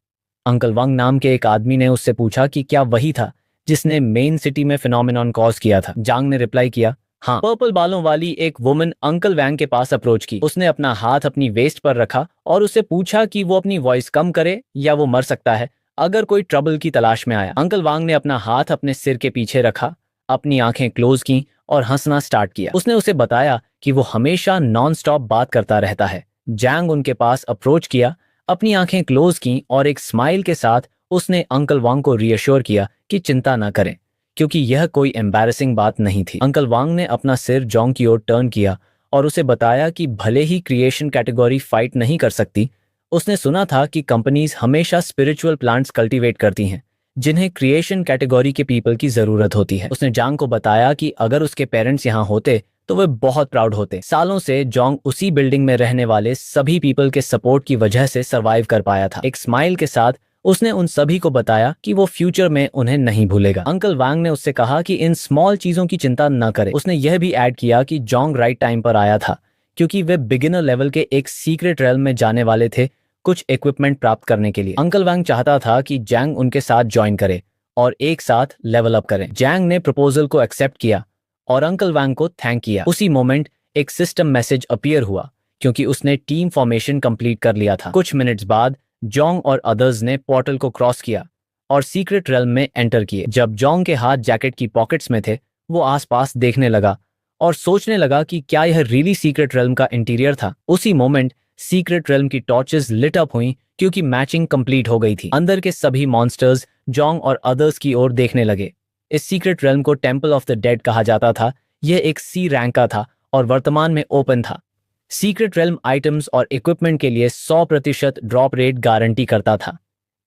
अंकल वांग नाम के एक आदमी ने उससे पूछा कि क्या वही था जिसने मेन सिटी में फिनोमेनॉन कॉज किया था। जांग ने रिप्लाई किया, हाँ। पर्पल बालों वाली एक वुमन अंकल वैंग के पास अप्रोच की। उसने अपना हाथ अपनी वेस्ट पर रखा और उससे पूछा कि वो अपनी वॉइस कम करे या वो मर सकता है अगर कोई ट्रबल की तलाश में आया। अंकल वांग ने अपना हाथ अपने सिर के पीछे रखा, अपनी आंखें क्लोज की और हंसना स्टार्ट किया। उसने उसे बताया कि वो हमेशा नॉन स्टॉप बात करता रहता है। जैंग उनके पास अप्रोच किया, अपनी आंखें क्लोज की और एक स्माइल के साथ उसने अंकल वांग को रीअश्योर किया कि चिंता न करें, क्योंकि यह कोई एम्बैरेसिंग बात नहीं थी। अंकल वांग ने अपना सिर जोंग की ओर टर्न किया और उसे बताया कि भले ही क्रिएशन कैटेगरी फाइट नहीं कर सकती, उसने सुना था कि कंपनीज हमेशा स्पिरिचुअल प्लांट्स कल्टीवेट करती हैं जिन्हें क्रिएशन कैटेगरी के पीपल की जरूरत होती है। उसने जांग को बताया कि अगर उसके पेरेंट्स यहाँ होते तो वे बहुत प्राउड होते। सालों से जोंग उसी बिल्डिंग में रहने वाले सभी पीपल के सपोर्ट की वजह से सरवाइव कर पाया था। एक स्माइल के साथ उसने उन सभी को बताया कि वो फ्यूचर में उन्हें नहीं भूलेगा। अंकल वांग ने उससे कहा कि इन स्मॉल चीजों की चिंता न करे। उसने यह भी ऐड किया कि जोंग राइट टाइम पर आया था, क्योंकि वे बिगिनर लेवल के एक सीक्रेट रेल्म में जाने वाले थे कुछ इक्विपमेंट प्राप्त करने के लिए। अंकल वांग चाहता था कि जैंग उनके साथ ज्वाइन करे और एक साथ लेवल अप करें। जैंग ने प्रपोजल को एक्सेप्ट किया और अंकल वांग को थैंक किया। उसी मोमेंट एक सिस्टम मैसेज अपीयर हुआ, क्योंकि उसने टीम फॉर्मेशन कंप्लीट कर लिया था। कुछ मिनट्स बाद जोंग और अदर्स ने पोर्टल को क्रॉस किया और सीक्रेट रेल्म में एंटर किए। जब जोंग के हाथ जैकेट की पॉकेट्स में थे, वो आसपास देखने लगा और सोचने लगा कि क्या यह रियली सीक्रेट रेल्म का इंटीरियर था। उसी मोमेंट सीक्रेट रेल्म की टॉर्चेस लिट अप हुई, क्योंकि मैचिंग कंप्लीट हो गई थी। अंदर के सभी मॉन्स्टर्स जोंग और अदर्स की ओर देखने लगे। इस सीक्रेट रेल्म को टेंपल ऑफ द डेड कहा जाता था। यह एक सी रैंक का था और वर्तमान में ओपन था। सीक्रेट रेल्म आइटम्स और इक्विपमेंट के लिए 100% ड्रॉप रेट गारंटी करता था।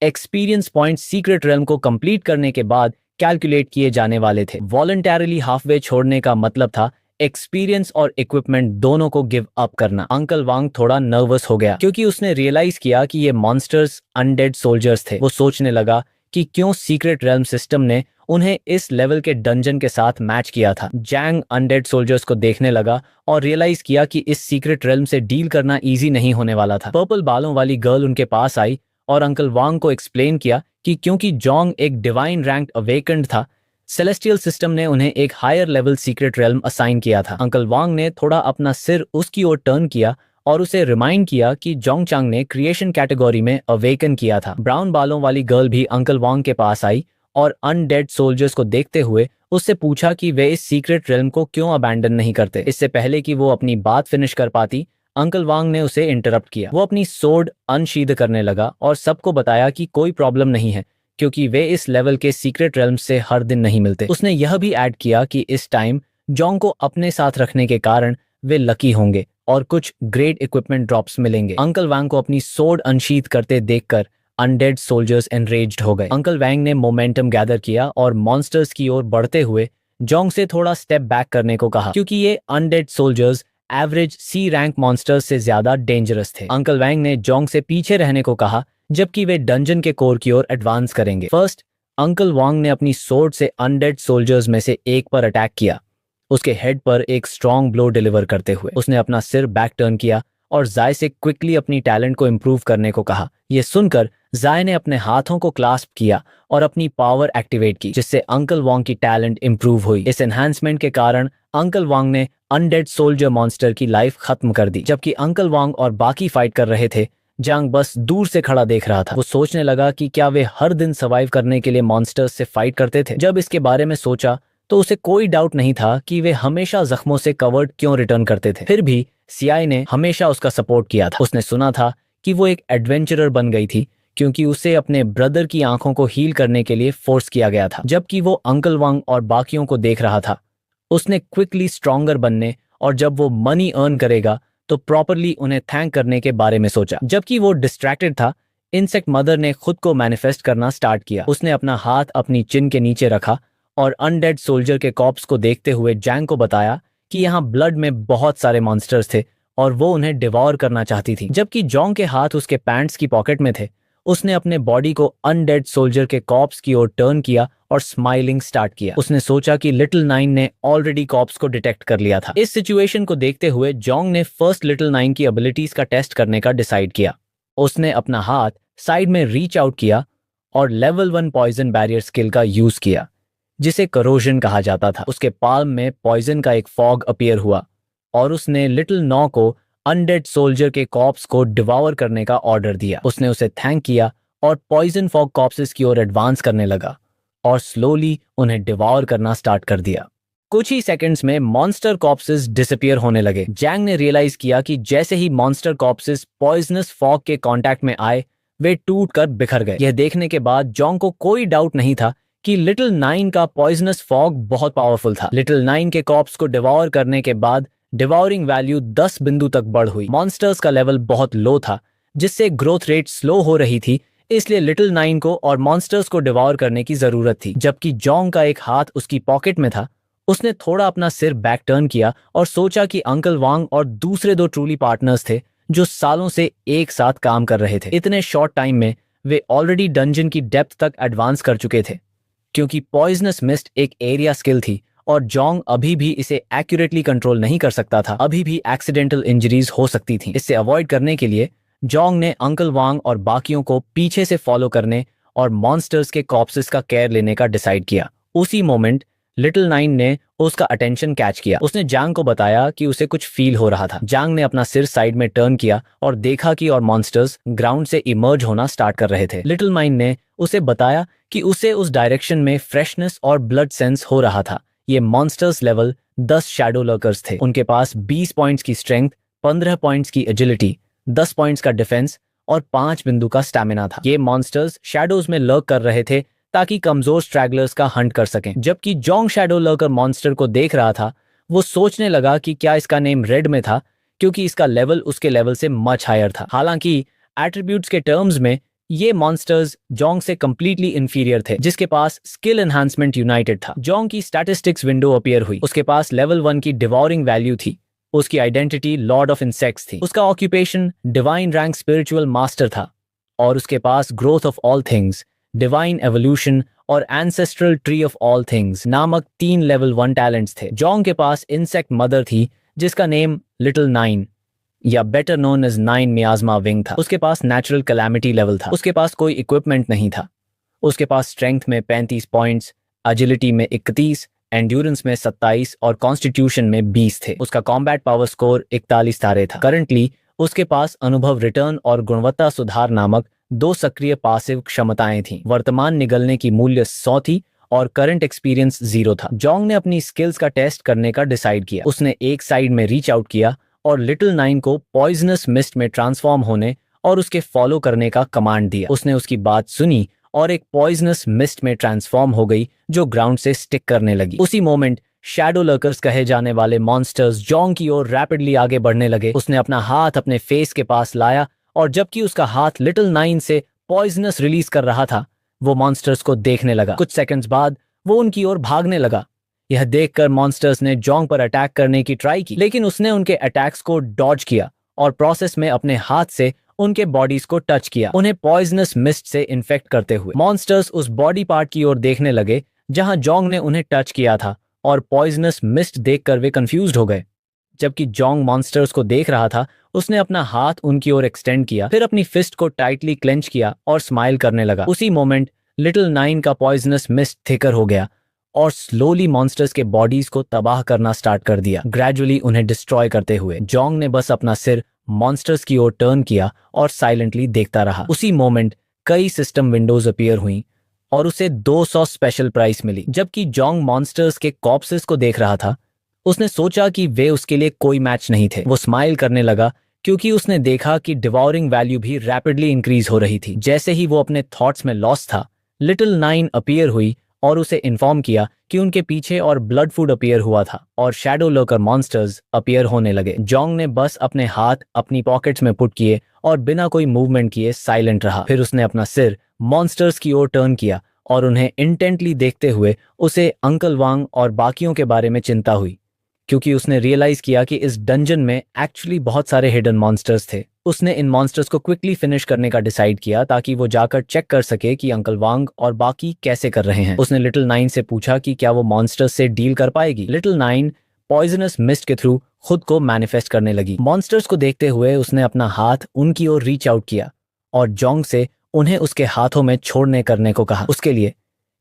एक्सपीरियंस पॉइंट सीक्रेट रेल्म को कंप्लीट करने के बाद कैलकुलेट किए जाने वाले थे। वॉलंटरली हाफवे छोड़ने का मतलब था एक्सपीरियंस और इक्विपमेंट दोनों को गिव अप करना। अंकल वांग थोड़ा नर्वस हो गया, क्योंकि उसने रियलाइज किया कि ये मॉन्स्टर्स अनडेड सोल्जर्स थे। वो सोचने लगा कि क्यों सीक्रेट रेल्म सिस्टम ने उन्हें इस लेवल के डंजन के साथ मैच किया था। जैंग अनडेड सोल्जर्स को देखने लगा और रियलाइज किया कि इस सीक्रेट रेल्म से डील करना इजी नहीं होने वाला था। पर्पल बालों वाली गर्ल उनके पास आई और अंकल वांग को एक्सप्लेन किया कि क्योंकि जोंग एक डिवाइन रैंक अवेकेंड था, सेलेस्टियल सिस्टम ने उन्हें एक higher level secret realm assign किया था। अंकल वांग ने थोड़ा अपना सिर उसकी ओर टर्न किया और उसे रिमाइंड किया कि जोंगचांग ने क्रिएशन कैटेगरी में अवेकन किया था। ब्राउन बालों वाली गर्ल भी अंकल वांग के पास आई और अनडेड सोल्जर्स को देखते हुए उससे पूछा कि वे इस सीक्रेट रेल्म को क्यों अबैंडन नहीं करते। इससे पहले कि वो अपनी बात फिनिश कर पाती, अंकल वांग ने उसे इंटरप्ट किया। वो अपनी सोर्ड अनशीद करने लगा और सबको बताया कि कोई प्रॉब्लम नहीं है, क्योंकि वे इस लेवल के सीक्रेट रेल्म से हर दिन नहीं मिलते। उसने यह भी ऐड किया कि इस टाइम जोंग को अपने साथ रखने के कारण वे लकी होंगे और कुछ ग्रेट इक्विपमेंट ड्रॉप्स मिलेंगे। अंकल वांग को अपनी सोर्ड अनशीथ करते देखकर अनडेड सोल्जर्स एनरेज्ड हो गए। अंकल वांग ने मोमेंटम गैदर किया और मॉन्स्टर्स की ओर बढ़ते हुए जोंग से थोड़ा स्टेप बैक करने को कहा, क्योंकि ये अनडेड सोल्जर्स एवरेज सी रैंक मॉन्स्टर्स से ज्यादा डेंजरस थे। अंकल वांग ने जोंग से पीछे रहने को कहा, जबकि वे डंजन के कोर की ओर एडवांस करेंगे। फर्स्ट, अंकल वांग ने अपनी सोर्ड से अनडेड सोल्जर्स में से एक पर अटैक किया, उसके हेड पर एक स्ट्रॉन्ग ब्लो डिलीवर करते हुए। उसने अपना सिर बैक टर्न किया और जाय से क्विकली अपनी टैलेंट को इम्प्रूव करने को कहा। यह सुनकर जाय ने अपने हाथों को क्लास्प किया और अपनी पावर एक्टिवेट की, जिससे अंकल वांग की टैलेंट इम्प्रूव हुई। इस एनहांसमेंट के कारण अंकल वांग ने अनडेड सोल्जर मॉन्स्टर की लाइफ खत्म कर दी। जबकि अंकल वांग और बाकी फाइट कर रहे थे, जंग बस दूर से खड़ा देख रहा था। वो सोचने लगा कि क्या वे हर दिन सर्वाइव करने के लिए मॉन्स्टर्स से फाइट करते थे। जब इसके बारे में सोचा तो उसे कोई डाउट नहीं था कि वे हमेशा जख्मों से कवर्ड क्यों रिटर्न करते थे। फिर भी सीआई ने हमेशा उसका सपोर्ट किया था। उसने सुना था कि वो एक एडवेंचरर बन गई थी, क्योंकि उसे अपने ब्रदर की आंखों को हील करने के लिए फोर्स किया गया था। जबकि वो अंकल वांग और बाकियों को देख रहा था, उसने क्विकली स्ट्रॉन्गर बनने और जब वो मनी अर्न करेगा तो प्रॉपरली उन्हें थैंक करने के बारे में सोचा। जबकि वो डिस्ट्रैक्टेड था, इंसेक्ट मदर ने खुद को मैनिफेस्ट करना स्टार्ट किया। उसने अपना हाथ अपनी चिन के नीचे रखा और अनडेड सोल्जर के कॉप्स को देखते हुए जैंग को बताया कि यहाँ ब्लड में बहुत सारे मॉन्स्टर्स थे और वो उन्हें डिवॉर करना चाहती थी। जबकि जोंग के हाथ उसके पैंट्स की पॉकेट में थे, उसने अपने बॉडी को अनडेड सोल्जर के कॉप्स की ओर टर्न किया और स्माइलिंग स्टार्ट किया। उसने सोचा कि लिटिल नाइन ने ऑलरेडी कॉप्स को डिटेक्ट कर लिया था। इस सिचुएशन को देखते हुए जोंग ने फर्स्ट लिटिल नाइन की एबिलिटीज का टेस्ट करने का डिसाइड किया। उसने अपना हाथ साइड में रीच आउट किया और लेवल 1 पॉइजन बैरियर स्किल का यूज किया, जिसे करोजन कहा जाता था। उसके पाल्म में पॉइजन का एक फॉग अपीयर हुआ और उसने लिटिल नौ को अनडेड सोल्जर के कॉप्स को डिवॉर करने का ऑर्डर दिया। उसने उसे थैंक किया और पॉइजन फॉग कॉप्सेस की ओर एडवांस करने लगा और स्लोली उन्हें डिवॉर करना स्टार्ट कर दिया। कुछ ही सेकंड्स में मॉन्स्टर कॉप्सेस डिसअपीयर होने लगे। जैंग ने रियलाइज किया कि जैसे ही मॉन्स्टर कॉप्सेस पॉइजनस फॉग के कांटेक्ट में आए, वे टूट कर बिखर गए। यह देखने के बाद जोंग को कोई डाउट नहीं था कि लिटिल नाइन का पॉइजनस फॉग बहुत पावरफुल था। लिटिल नाइन के कॉप्स को डिवॉर करने के बाद डिवॉरिंग वैल्यू 10 बिंदु तक बढ़ हुई। मॉन्स्टर्स का लेवल बहुत लो था, जिससे ग्रोथ रेट स्लो हो रही थी, इसलिए लिटिल नाइन को और मॉन्स्टर्स को डिवॉर करने की जरूरत थी। जबकि जोंग का एक हाथ उसकी पॉकेट में था, उसने थोड़ा अपना सिर बैक टर्न किया और सोचा कि अंकल वांग और दूसरे दो ट्रूली पार्टनर्स थे जो सालों से एक साथ काम कर रहे थे। इतने शॉर्ट टाइम में वे ऑलरेडी डंजन की डेप्थ तक एडवांस कर चुके थे। क्योंकि पॉइजनस मिस्ट एक एरिया स्किल थी और जोंग अभी भी इसे एक्यूरेटली कंट्रोल नहीं कर सकता था, अभी भी एक्सीडेंटल इंजरीज हो सकती थीं। इससे अवॉइड करने के लिए जोंग ने अंकल वांग और बाकियों को पीछे से फॉलो करने और मॉन्स्टर्स के कॉप्सेस का केयर लेने का डिसाइड किया। उसी मोमेंट लिटिल नाइन ने उसका अटेंशन कैच किया। उसने जांग को बताया कि उसे कुछ फील हो रहा था। जांग ने अपना सिर साइड में टर्न किया और देखा कि और मॉन्स्टर्स ग्राउंड से इमर्ज होना स्टार्ट कर रहे थे। लिटिल नाइन ने उसे बताया कि उसे उस डायरेक्शन में फ्रेशनेस और ब्लड सेंस हो रहा था। ये मॉन्स्टर्स लेवल 10 शैडो लर्कर्स थे। उनके पास 20 पॉइंट्स की स्ट्रेंथ, 15 पॉइंट्स की एजिलिटी, 10 पॉइंट्स का डिफेंस और 5 बिंदु का स्टैमिना था। ये मॉन्स्टर्स शैडोज में लर्क कर रहे थे ताकि कमजोर स्ट्रैगलर्स का हंट कर सकें। जबकि जोंग शैडो लर्कर मॉन्स्टर को देख रहा था, वो सोचने लगा कि क्या इसका नेम रेड में था क्योंकि इसका लेवल उसके लेवल से मच हायर था। हालांकि एट्रीब्यूट्स के टर्म्स में ये मॉन्स्टर्स जोंग से कंप्लीटली इंफीरियर थे, जिसके पास स्किल एनहांसमेंट यूनाइटेड था। जोंग की स्टैटिस्टिक्स विंडो अपीयर हुई। उसके पास लेवल 1 की डिवॉरिंग वैल्यू थी। उसकी आइडेंटिटी लॉर्ड ऑफ इंसेक्ट्स थी। उसका occupation divine rank spiritual master था और उसके पास growth of all things, divine evolution और ancestral tree of all things नामक 3 लेवल 1 टैलेंट्स थे। जोंग के पास इंसेक्ट मदर थी जिसका नेम लिटिल नाइन या better known as nine miasma wing था। उसके पास नेचुरल कैलामिटी लेवल था। उसके पास कोई इक्विपमेंट नहीं था। उसके पास स्ट्रेंथ में 35 पॉइंट्स, एजिलिटी में 31, एंड्योरेंस में 27 और कॉन्स्टिट्यूशन में 20 थे। उसका कॉम्बैट पावर स्कोर 41 तारे था। करंटली उसके पास अनुभव रिटर्न और गुणवत्ता सुधार नामक 2 सक्रिय पासिव क्षमताएं थीं। वर्तमान निगलने की मूल्य 100 थी और करंट एक्सपीरियंस 0 था। जोंग ने अपनी स्किल्स का टेस्ट करने का डिसाइड किया। उसने एक साइड में रीच आउट किया और लिटिल नाइन को पॉइजनस मिस्ट में ट्रांसफॉर्म होने और उसके फॉलो करने का कमांड दिया। उसने उसकी बात सुनी और एक पॉइजनस मिस्ट में ट्रांसफॉर्म हो गई जो ग्राउंड से स्टिक करने लगी। उसी मोमेंट शैडो लर्कर्स कहे जाने वाले मॉन्स्टर्स जोंग की ओर रैपिडली आगे बढ़ने लगे। उसने अपना हाथ अपने फेस के पास लाया और जबकि उसका हाथ लिटिल नाइन से पॉइजनस रिलीज कर रहा था, वो मॉन्स्टर्स को देखने लगा। कुछ सेकंड्स बाद वो उनकी ओर भागने लगा। यह देखकर मॉन्स्टर्स ने जोंग पर अटैक करने की ट्राई की, लेकिन उसने उनके अटैक्स को डॉज किया और प्रोसेस में अपने हाथ से उनके बॉडीज को टच किया, उन्हें पॉइजनस मिस्ट से इन्फेक्ट करते हुए। मॉन्स्टर्स उस बॉडी पार्ट की ओर देखने लगे जहां जोंग ने उन्हें टच किया था और पॉइजनस मिस्ट देखकर वे कंफ्यूज्ड हो गए। जबकि जोंग मॉन्स्टर्स को देख रहा था, उसने अपना हाथ उनकी ओर एक्सटेंड किया, फिर अपनी फिस्ट को टाइटली क्लेंच किया और स्माइल करने लगा। उसी मोमेंट लिटिल नाइन का पॉइजनस मिस्ट थिकर हो गया और स्लोली मॉन्स्टर्स के बॉडीज को तबाह करना स्टार्ट कर दिया, ग्रेजुअली उन्हें डिस्ट्रॉय करते हुए। जोंग ने बस अपना सिर मॉन्स्टर्स की ओर टर्न किया और साइलेंटली देखता रहा। उसी मोमेंट कई सिस्टम विंडोज अपीयर हुई और उसे 200 स्पेशल प्राइस मिली। जबकि जोंग मॉन्स्टर्स के कॉप्सेस को देख रहा था, उसने सोचा कि वे उसके लिए कोई मैच नहीं थे। वो स्माइल करने लगा क्योंकि उसने देखा कि डिवॉरिंग वैल्यू भी रैपिडली इंक्रीज हो रही थी। जैसे ही वो अपने थॉट्स में लॉस्ट था, लिटिल नाइन अपीयर हुई और उसे इन्फॉर्म किया कि उनके पीछे और ब्लड फूड अपीयर हुआ था और शैडो लर्कर मॉन्स्टर्स अपीयर होने लगे। जोंग ने बस अपने हाथ अपनी पॉकेट्स में पुट किए और बिना कोई मूवमेंट किए साइलेंट रहा। फिर उसने अपना सिर मॉन्स्टर्स की ओर टर्न किया और उन्हें इंटेंटली देखते हुए उसे अंकल वांग और बाकियों के बारे में चिंता हुई, क्योंकि उसने रियलाइज किया कि इस डंजन में एक्चुअली बहुत सारे हिडन मॉन्स्टर्स थे। उसने इन मॉन्स्टर्स को क्विकली फिनिश करने का डिसाइड किया ताकि वो जाकर चेक कर सके कि अंकल वांग और बाकी कैसे कर रहे हैं। उसने लिटिल नाइन से पूछा कि क्या वो मॉन्स्टर्स से डील कर पाएगी। लिटिल नाइन पॉइजनस मिस्ट के थ्रू खुद को मैनिफेस्ट करने लगी। मॉन्स्टर्स को देखते हुए उसने अपना हाथ उनकी ओर रीच आउट किया और जोंग से उन्हें उसके हाथों में छोड़ने करने को कहा। उसके लिए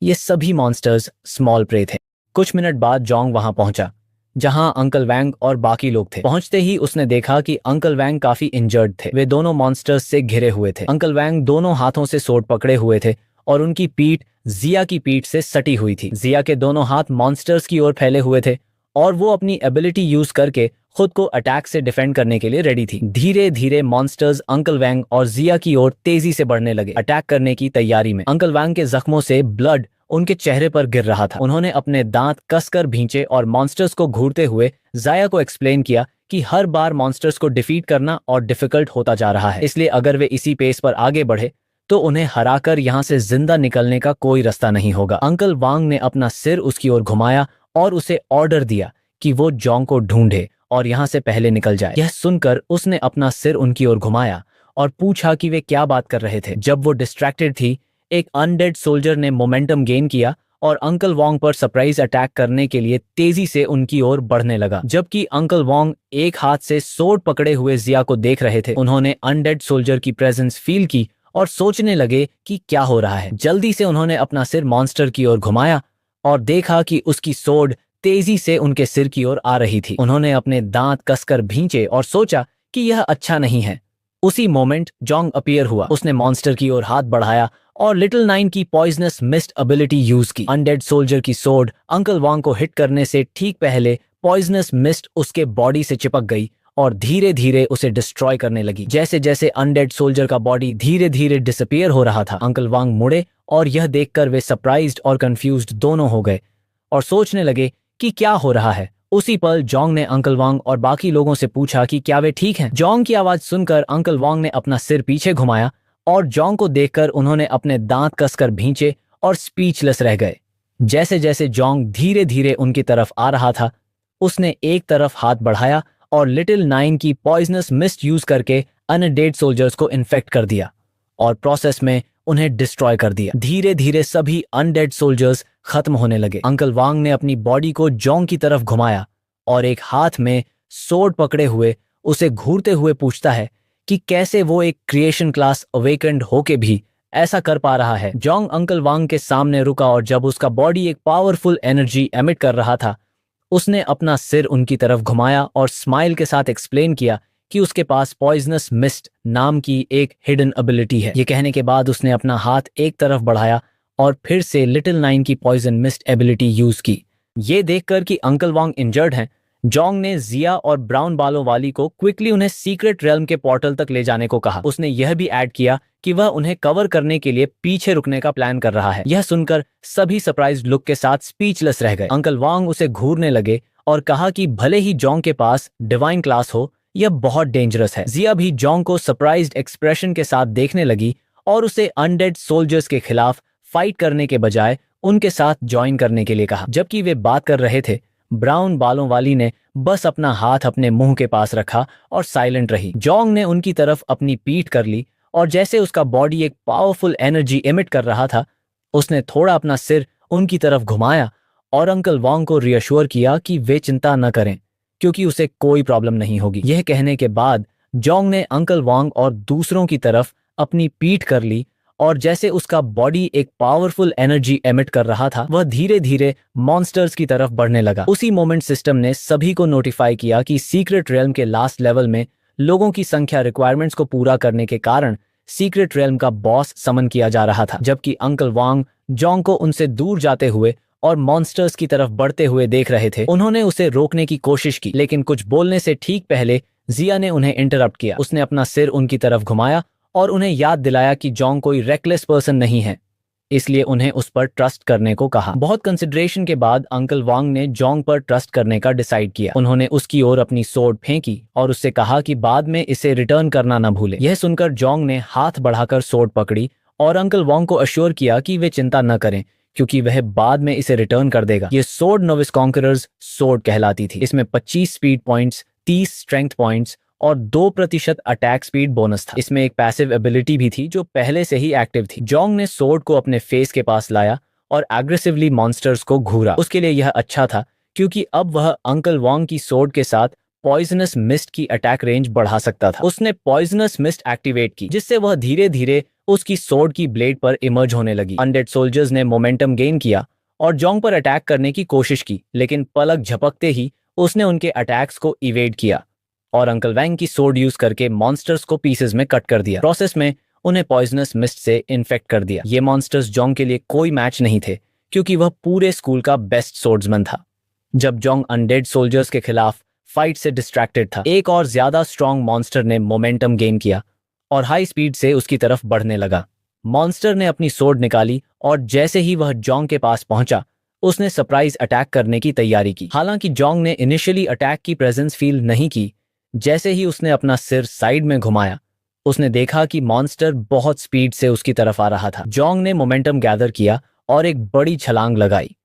ये सभी मॉन्स्टर्स स्मॉल प्रे थे। कुछ मिनट बाद जोंग वहां पहुंचा जहां अंकल वैंग और बाकी लोग थे। पहुंचते ही उसने देखा कि अंकल वैंग काफी इंजर्ड थे। वे दोनों मॉन्स्टर्स से घिरे हुए थे। अंकल वैंग दोनों हाथों से सोड पकड़े हुए थे और उनकी पीठ जिया की पीठ से सटी हुई थी। जिया के दोनों हाथ मॉन्स्टर्स की ओर फैले हुए थे और वो अपनी एबिलिटी यूज करके खुद को अटैक से डिफेंड करने के लिए रेडी थी। धीरे धीरे मॉन्स्टर्स अंकल वैंग और जिया की ओर तेजी से बढ़ने लगे, अटैक करने की तैयारी में। अंकल वैंग के जख्मों से ब्लड उनके चेहरे पर गिर रहा था। उन्होंने अपने दांत कसकर भींचे और मॉन्स्टर्स को घूरते हुए जाया को एक्सप्लेन किया कि हर बार मॉन्स्टर्स को डिफीट करना और डिफिकल्ट होता जा रहा है, इसलिए अगर वे इसी पेस पर आगे बढ़े तो उन्हें हराकर यहाँ से जिंदा निकलने का कोई रास्ता नहीं होगा। अंकल वांग ने अपना सिर उसकी ओर घुमाया और उसे ऑर्डर दिया कि वो जोंग को ढूंढे और यहाँ से पहले निकल जाए। यह सुनकर उसने अपना सिर उनकी ओर घुमाया और पूछा कि वे क्या बात कर रहे थे। जब वो डिस्ट्रैक्टेड थी, एक अनडेड सोल्जर ने मोमेंटम गेन किया और अंकल वोंग पर सरप्राइज अटैक करने के लिए तेजी से उनकी ओर बढ़ने लगा। जबकि अंकल वोंग एक हाथ से सोर्ड पकड़े हुए जिया को देख रहे थे, उन्होंने अनडेड सोल्जर की प्रेजेंस फील की और सोचने लगे कि क्या हो रहा है। जल्दी से उन्होंने अपना सिर मॉन्स्टर की ओर घुमाया और देखा कि उसकी सोर्ड तेजी से उनके सिर की ओर आ रही थी। उन्होंने अपने दांत कसकर भींचे और सोचा कि यह अच्छा नहीं है। उसी मोमेंट जोंग अपीयर हुआ। उसने मॉन्स्टर की ओर हाथ बढ़ाया और लिटिल नाइन की पॉइजनस मिस्ट एबिलिटी यूज की। अनडेड सोल्जर की सोर्ड अंकल वांग को हिट करने से ठीक पहले पॉइजनस मिस्ट उसके बॉडी से चिपक गई और धीरे धीरे उसे डिस्ट्रॉय करने लगी। जैसे जैसे अनडेड सोल्जर का बॉडी धीरे धीरे डिसअपीयर हो रहा था, अंकल वांग मुड़े और यह देखकर वे सरप्राइज्ड और कंफ्यूज्ड दोनों हो गए और सोचने लगे कि क्या हो रहा है। उसी पल जोंग ने अंकल वांग और बाकी लोगों से पूछा कि क्या वे ठीक हैं। जोंग की आवाज सुनकर अंकल वांग ने अपना सिर पीछे घुमाया और जोंग को देखकर उन्होंने अपने दांत कसकर भींचे और स्पीचलेस रह गए। जैसे जैसे जोंग धीरे धीरे उनकी तरफ आ रहा था, उसने एक तरफ हाथ बढ़ाया और लिटिल नाइन की पॉइजनस मिस्ट यूज करके अनडेड सोल्जर्स को इन्फेक्ट कर दिया और प्रोसेस में उन्हें डिस्ट्रॉय कर दिया। धीरे धीरे सभी अनडेड सोल्जर्स खत्म होने लगे। अंकल वांग ने अपनी बॉडी को जोंग की तरफ घुमाया और एक हाथ में सोर्ड पकड़े हुए उसे घूरते हुए पूछता है कि कैसे वो एक क्रिएशन क्लास अवेकेंड होके भी ऐसा कर पा रहा है। जोंग अंकल वांग के सामने रुका और जब उसका बॉडी एक पावरफुल एनर्जी एमिट कर रहा था, उसने अपना सिर उनकी तरफ घुमाया और स्माइल के साथ एक्सप्लेन किया कि उसके पास पॉइजनस मिस्ट नाम की एक हिडन एबिलिटी है। ये कहने के बाद उसने अपना हाथ एक तरफ बढ़ाया और फिर से लिटिल नाइन की पॉइजन मिस्ट एबिलिटी यूज की। ये देखकर कि अंकल वांग इंजर्ड हैं, जोंग ने जिया और ब्राउन बालों वाली को क्विकली उन्हें सीक्रेट रेल्म के पोर्टल तक ले जाने को कहा। उसने यह भी ऐड किया कि वह उन्हें कवर करने के लिए पीछे रुकने का प्लान कर रहा है। यह सुनकर सभी सरप्राइज्ड लुक के साथ स्पीचलेस रह गए। अंकल वांग उसे घूरने लगे और कहा कि भले ही जोंग के पास डिवाइन क्लास हो, यह बहुत डेंजरस है। जिया भी जोंग को सरप्राइज्ड एक्सप्रेशन के साथ देखने लगी और उसे अनडेड सोल्जर्स के खिलाफ फाइट करने के बजाय उनके साथ ज्वाइन करने के लिए कहा। जबकि वे बात कर रहे थे, ब्राउन बालों वाली ने बस अपना हाथ अपने मुंह के पास रखा और साइलेंट रही। जोंग ने उनकी तरफ अपनी पीठ कर ली और जैसे उसका बॉडी एक पावरफुल एनर्जी एमिट कर रहा था, उसने थोड़ा अपना सिर उनकी तरफ घुमाया और अंकल वांग को रियश्योर किया कि वे चिंता न करें क्योंकि उसे कोई प्रॉब्लम नहीं होगी। यह कहने के बाद जोंग ने अंकल वांग और दूसरों की तरफ अपनी पीठ कर ली और जैसे उसका बॉडी एक पावरफुल एनर्जी एमिट कर रहा था, वह धीरे धीरे मॉन्स्टर्स की तरफ बढ़ने लगा। उसी मोमेंट सिस्टम ने सभी को नोटिफाई किया कि सीक्रेट रेल्म के लास्ट लेवल में लोगों की संख्या रिक्वायरमेंट्स को पूरा करने के कारण सीक्रेट रेल्म का बॉस समन किया जा रहा था। जबकि अंकल वांग जोंग को उनसे दूर जाते हुए और मॉन्स्टर्स की तरफ बढ़ते हुए देख रहे थे, उन्होंने उसे रोकने की कोशिश की, लेकिन कुछ बोलने से ठीक पहले जिया ने उन्हें इंटरप्ट किया। उसने अपना सिर उनकी तरफ घुमाया और उन्हें याद दिलाया कि जोंग कोई रेकलेस पर्सन नहीं है, इसलिए उन्हें उस पर ट्रस्ट करने को कहा। बहुत कंसिडरेशन के बाद अंकल वांग ने जोंग पर ट्रस्ट करने का डिसाइड किया। उन्होंने उसकी ओर अपनी सोर्ड फेंकी और उससे कहा कि बाद में इसे रिटर्न करना न भूले। यह सुनकर जोंग ने हाथ बढ़ाकर सोर्ड पकड़ी और अंकल वांग को अश्योर किया कि वे चिंता न करें क्योंकि वह बाद में इसे रिटर्न कर देगा। ये सोर्ड नोविस कॉन्करर्स सोर्ड कहलाती थी। इसमें 25 स्पीड पॉइंट्स, 30 स्ट्रेंथ पॉइंट्स और 2% अटैक स्पीड बोनस था। इसमें एक पैसिव एबिलिटी भी थी जो पहले से ही एक्टिव थी। जोंग ने सोर्ड को अपने फेस के पास लाया और एग्रेसिवली मॉन्स्टर्स को घूरा। उसके लिए यह अच्छा था क्योंकि अब वह अंकल वांग की सोर्ड के साथ पॉइजनस मिस्ट की अटैक रेंज बढ़ा सकता था। उसने पॉइजनस मिस्ट एक्टिवेट की जिससे वह धीरे धीरे उसकी सोर्ड की ब्लेड पर इमर्ज होने लगी। अनडेड सोल्जर्स ने मोमेंटम गेन किया और जोंग पर अटैक करने की कोशिश की, लेकिन पलक झपकते ही उसने उनके अटैक्स को इवेड किया और अंकल वैंग की सोर्ड यूज करके मॉन्स्टर्स को पीसेस में कट कर दिया। प्रोसेस में उन्हें पॉइजनस मिस्ट से इन्फेक्ट कर दिया। ये मॉन्स्टर्स जोंग के लिए कोई मैच नहीं थे क्योंकि वह पूरे स्कूल का बेस्ट सोर्ड्समैन था। जब जोंग अनडेड सोल्जर्स के खिलाफ फाइट से डिस्ट्रैक्टेड था, एक और ज्यादा स्ट्रॉन्ग मॉन्स्टर ने मोमेंटम गेन किया और हाई स्पीड से उसकी तरफ बढ़ने लगा। मॉन्स्टर ने अपनी सोर्ड निकाली और जैसे ही वह जोंग के पास पहुंचा, उसने सरप्राइज अटैक करने की तैयारी की। हालांकि जोंग ने इनिशियली अटैक की प्रेजेंस फील नहीं की। जैसे ही उसने अपना सिर साइड में घुमाया, उसने देखा कि मॉन्स्टर बहुत स्पीड से उसकी तरफ आ रहा था। जोंग ने मोमेंटम गैदर किया और एक बड़ी छलांग लगाई,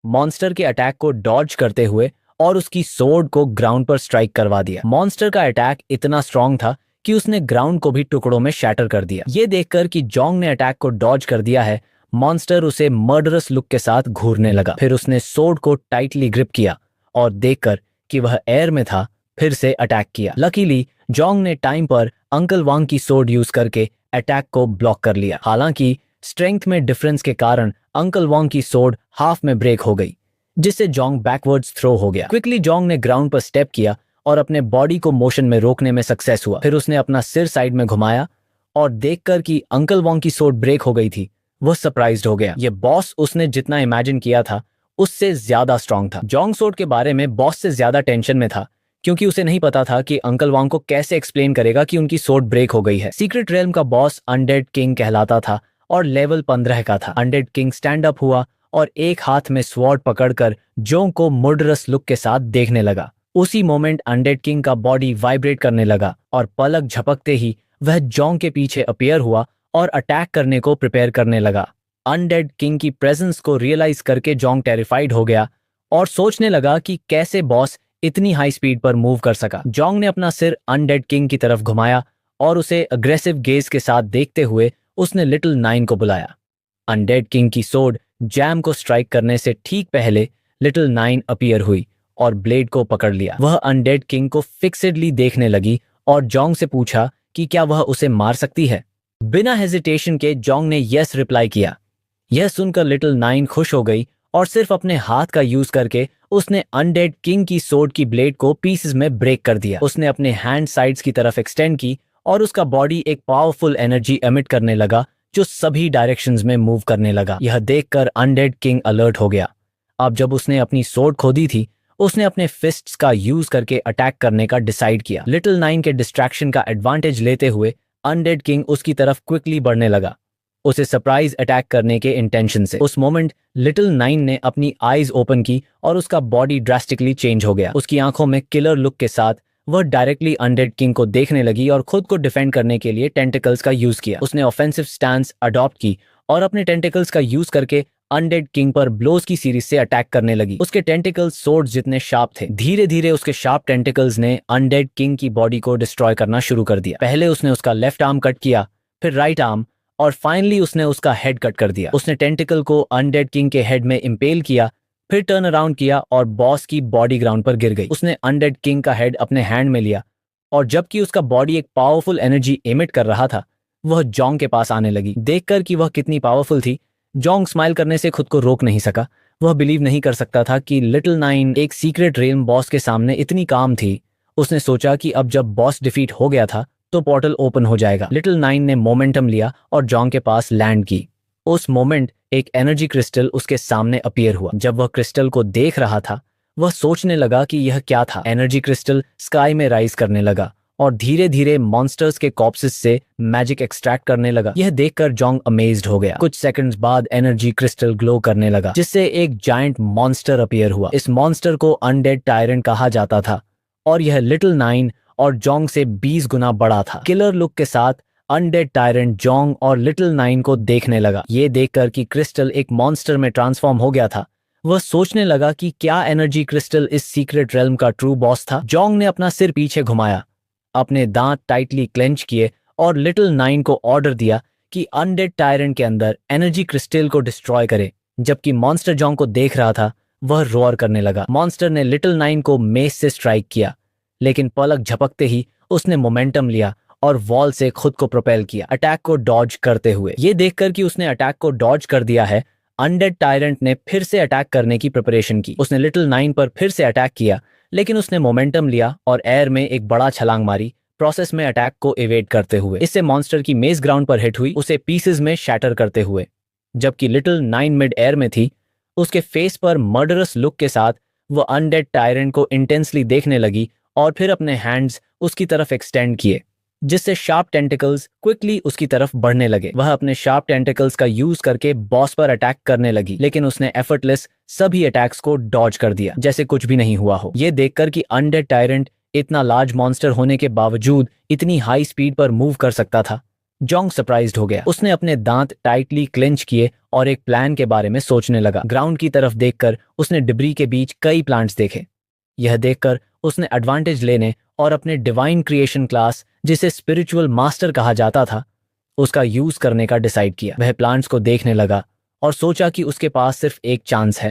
मॉन्स्टर के अटैक को डॉज करते हुए और उसकी सोर्ड को ग्राउंड पर स्ट्राइक करवा दिया। मॉन्स्टर का अटैक इतना स्ट्रांग था कि उसने ग्राउंड को भी टुकड़ों में शैटर कर दिया। ये देखकर कि जोंग ने अटैक को डॉज कर दिया है, मॉन्स्टर उसे मर्डरस लुक के साथ घूरने लगा। फिर उसने सोर्ड को टाइटली ग्रिप किया और देखकर कि वह एयर में था, फिर से अटैक किया। लकीली जोंग ने टाइम पर अंकल वांग की सोर्ड यूज करके अटैक को ब्लॉक कर लिया। हालांकि स्ट्रेंथ में डिफरेंस के कारण अंकल वांग की सोर्ड हाफ में ब्रेक हो गई, जिससे जोंग बैकवर्ड्स थ्रो हो गया। क्विकली जोंग ने ग्राउंड पर स्टेप किया और अपने बॉडी को मोशन में रोकने में सक्सेस हुआ। फिर उसने अपना सिर साइड में घुमाया और देखकर कि अंकल वांग की सोर्ड ब्रेक हो गई थी, वह सरप्राइज्ड हो गया। ये बॉस उसने जितना इमेजिन किया था उससे ज्यादा स्ट्रांग था। जोंग सोर्ड के बारे में बॉस से ज्यादा टेंशन में था, क्योंकि उसे नहीं पता था कि अंकल वांग को कैसे एक्सप्लेन करेगा कि उनकी सोर्ड ब्रेक हो गई है। सीक्रेट रेल्म का बॉस अनडेड किंग कहलाता था और लेवल 15 का था। अनडेड किंग स्टैंड अप हुआ और एक हाथ में स्वॉर्ड पकड़कर जोंग को मर्डरस लुक के साथ देखने लगा। उसी मोमेंट अनडेड किंग का बॉडी वाइब्रेट करने लगा और पलक झपकते ही वह जोंग के पीछे अपीयर हुआ और अटैक करने को प्रिपेयर करने लगा। अनडेड किंग की प्रेजेंस को रियलाइज करके जोंग टेरिफाइड हो गया और सोचने लगा कि कैसे बॉस इतनी हाई स्पीड पर मूव कर सका। जोंग ने अपना सिर अनडेड किंग की तरफ घुमाया और उसे अग्रेसिव गेज के साथ देखते हुए उसने लिटिल नाइन को बुलाया। अनडेड किंग की सोर्ड जैम को स्ट्राइक करने से ठीक पहले लिटिल नाइन अपीयर हुई और ब्लेड को पकड़ लिया। वह अनडेड किंग को फिक्सेडली देखने लगी और जोंग से पूछा कि क्या वह उसे मार सकती है। बिना हेजिटेशन के जोंग ने यस रिप्लाई किया। यह सुनकर लिटिल नाइन खुश हो गई और सिर्फ अपने हाथ का यूज करके उसने अनडेड किंग की सोर्ड की ब्लेड को पीसेस में ब्रेक कर दिया। उसने अपने हैंड साइड्स की तरफ एक्सटेंड की और उसका बॉडी एक पावरफुल एनर्जी एमिट करने लगा जो सभी डायरेक्शंस में मूव करने लगा। यह देखकर अनडेड किंग अलर्ट हो गया। अब जब उसने अपनी सोर्ड खोदी थी, उसने अपने फिस्ट्स का यूज करके अटैक करने का डिसाइड किया। लिटिल नाइन के डिस्ट्रैक्शन का एडवांटेज लेते हुए अनडेड किंग उसकी तरफ क्विकली बढ़ने लगा, उसे सरप्राइज अटैक करने के इंटेंशन से। उस मोमेंट लिटिल नाइन ने अपनी आईज ओपन की और उसका बॉडी ड्रास्टिकली चेंज हो गया। उसकी आंखों में किलर लुक के साथ वह डायरेक्टली अनडेड किंग को देखने लगी और खुद को डिफेंड करने के लिए टेंटिकल्स का यूज किया। उसने ऑफेंसिव स्टैंस अडॉप्ट की और अपने टेंटिकल्स का यूज करके अनडेड किंग पर ब्लोज की सीरीज से अटैक करने लगी। उसके टेंटिकल्स सोर्ड जितने शार्प थे। धीरे धीरे उसके शार्प टेंटिकल्स ने अनडेड किंग की बॉडी को डिस्ट्रॉय करना शुरू कर दिया। पहले उसने उसका लेफ्ट आर्म कट किया, फिर राइट आर्म और फाइनली उसने उसका हेड कट कर दिया। उसने टेंटिकल को अनडेड किंग के हेड में इंपेल किया, फिर टर्न अराउंड किया और बॉस की बॉडी ग्राउंड पर गिर गई। उसने अनडेड किंग का हेड अपने हैंड में लिया और जबकि उसका बॉडी एक पावरफुल एनर्जी एमिट कर रहा था, वह जोंग के पास आने लगी। देखकर कि वह कितनी पावरफुल थी, जोंग स्माइल करने से खुद को रोक नहीं सका। वह बिलीव नहीं कर सकता था कि लिटिल नाइन एक सीक्रेट रेल्म बॉस के सामने इतनी काम थी। उसने सोचा कि अब जब बॉस डिफीट हो गया था तो पोर्टल ओपन हो जाएगा। लिटिल नाइन ने मोमेंटम लिया और जोंग के पास लैंड की। उस मोमेंट एक एनर्जी क्रिस्टल उसके सामने अपीयर हुआ। जब वह क्रिस्टल को देख रहा था, वह सोचने लगा कि यह क्या था। एनर्जी क्रिस्टल स्काई में राइज करने लगा और धीरे धीरे मॉन्स्टर्स के कॉर्प्सेस से मैजिक एक्सट्रैक्ट करने लगा। यह देखकर जोंग अमेज्ड हो गया। कुछ सेकंड्स बाद एनर्जी क्रिस्टल ग्लो करने लगा, जिससे एक जायंट मॉन्स्टर अपीयर हुआ। इस मॉन्स्टर को अनडेड टायरेंट कहा जाता था और यह लिटिल नाइन और जोंग से 20 गुना बड़ा था। किलर लुक के साथ अनडेड टायरेंट जोंग और लिटिल नाइन को देखने लगा। ये देखकर कि क्रिस्टल एक मॉन्स्टर में ट्रांसफॉर्म हो गया था, वह सोचने लगा कि क्या एनर्जी क्रिस्टल इस सीक्रेट रेल्म का ट्रू बॉस था। जोंग ने अपना सिर पीछे घुमाया, अपने दांत टाइटली क्लेंच किए और लिटिल नाइन को ऑर्डर दिया कि अनडेड टायरेंट के अंदर एनर्जी क्रिस्टल को डिस्ट्रॉय करे। जबकि मॉन्स्टर जोंग को देख रहा था, वह रोअर करने लगा। मॉन्स्टर ने लिटिल नाइन को मेस से स्ट्राइक किया, लेकिन पलक झपकते ही उसने मोमेंटम लिया और वॉल से खुद को प्रोपेल किया, अटैक को डॉज करते हुए। ये देखकर कि उसने अटैक को डॉज कर दिया है, अनडेड टायरेंट ने फिर से अटैक करने की प्रिपरेशन की। उसने लिटिल नाइन पर फिर से अटैक किया, लेकिन उसने मोमेंटम लिया और एयर में एक बड़ा छलांग मारी, प्रोसेस में अटैक को एवेड करते हुए। इससे मॉन्स्टर की मेज ग्राउंड पर हिट हुई, उसे पीसेस में शैटर करते हुए। जबकि लिटिल नाइन मिड एयर में थी, उसके फेस पर मर्डरस लुक के साथ वो अनडेड टायरेंट को इंटेंसली देखने लगी और फिर अपने हैंड्स उसकी तरफ एक्सटेंड किए, जिससे शार्प टेंटिकल्स क्विकली उसकी तरफ बढ़ने लगे। वह अपने शार्प टेंटिकल्स का यूज करके बॉस पर अटैक करने लगी, लेकिन उसने एफर्टलेस सभी अटैक्स को डॉज कर दिया, जैसे कुछ भी नहीं हुआ हो। ये देखकर कि अनडेड टायरेंट इतना लार्ज मॉन्स्टर होने के बावजूद इतनी हाई स्पीड पर मूव कर सकता था, जोंग सरप्राइज्ड हो गया। उसने अपने दांत टाइटली क्लेंच किए और एक प्लान के बारे में सोचने लगा। ग्राउंड की तरफ देखकर उसने डिब्री के बीच कई प्लांट्स देखे। यह देखकर उसने एडवांटेज लेने और अपने डिवाइन क्रिएशन क्लास, जिसे स्पिरिचुअल मास्टर कहा जाता था, उसका यूज करने का डिसाइड किया। वह प्लांट्स को देखने लगा और सोचा कि उसके पास सिर्फ एक चांस है।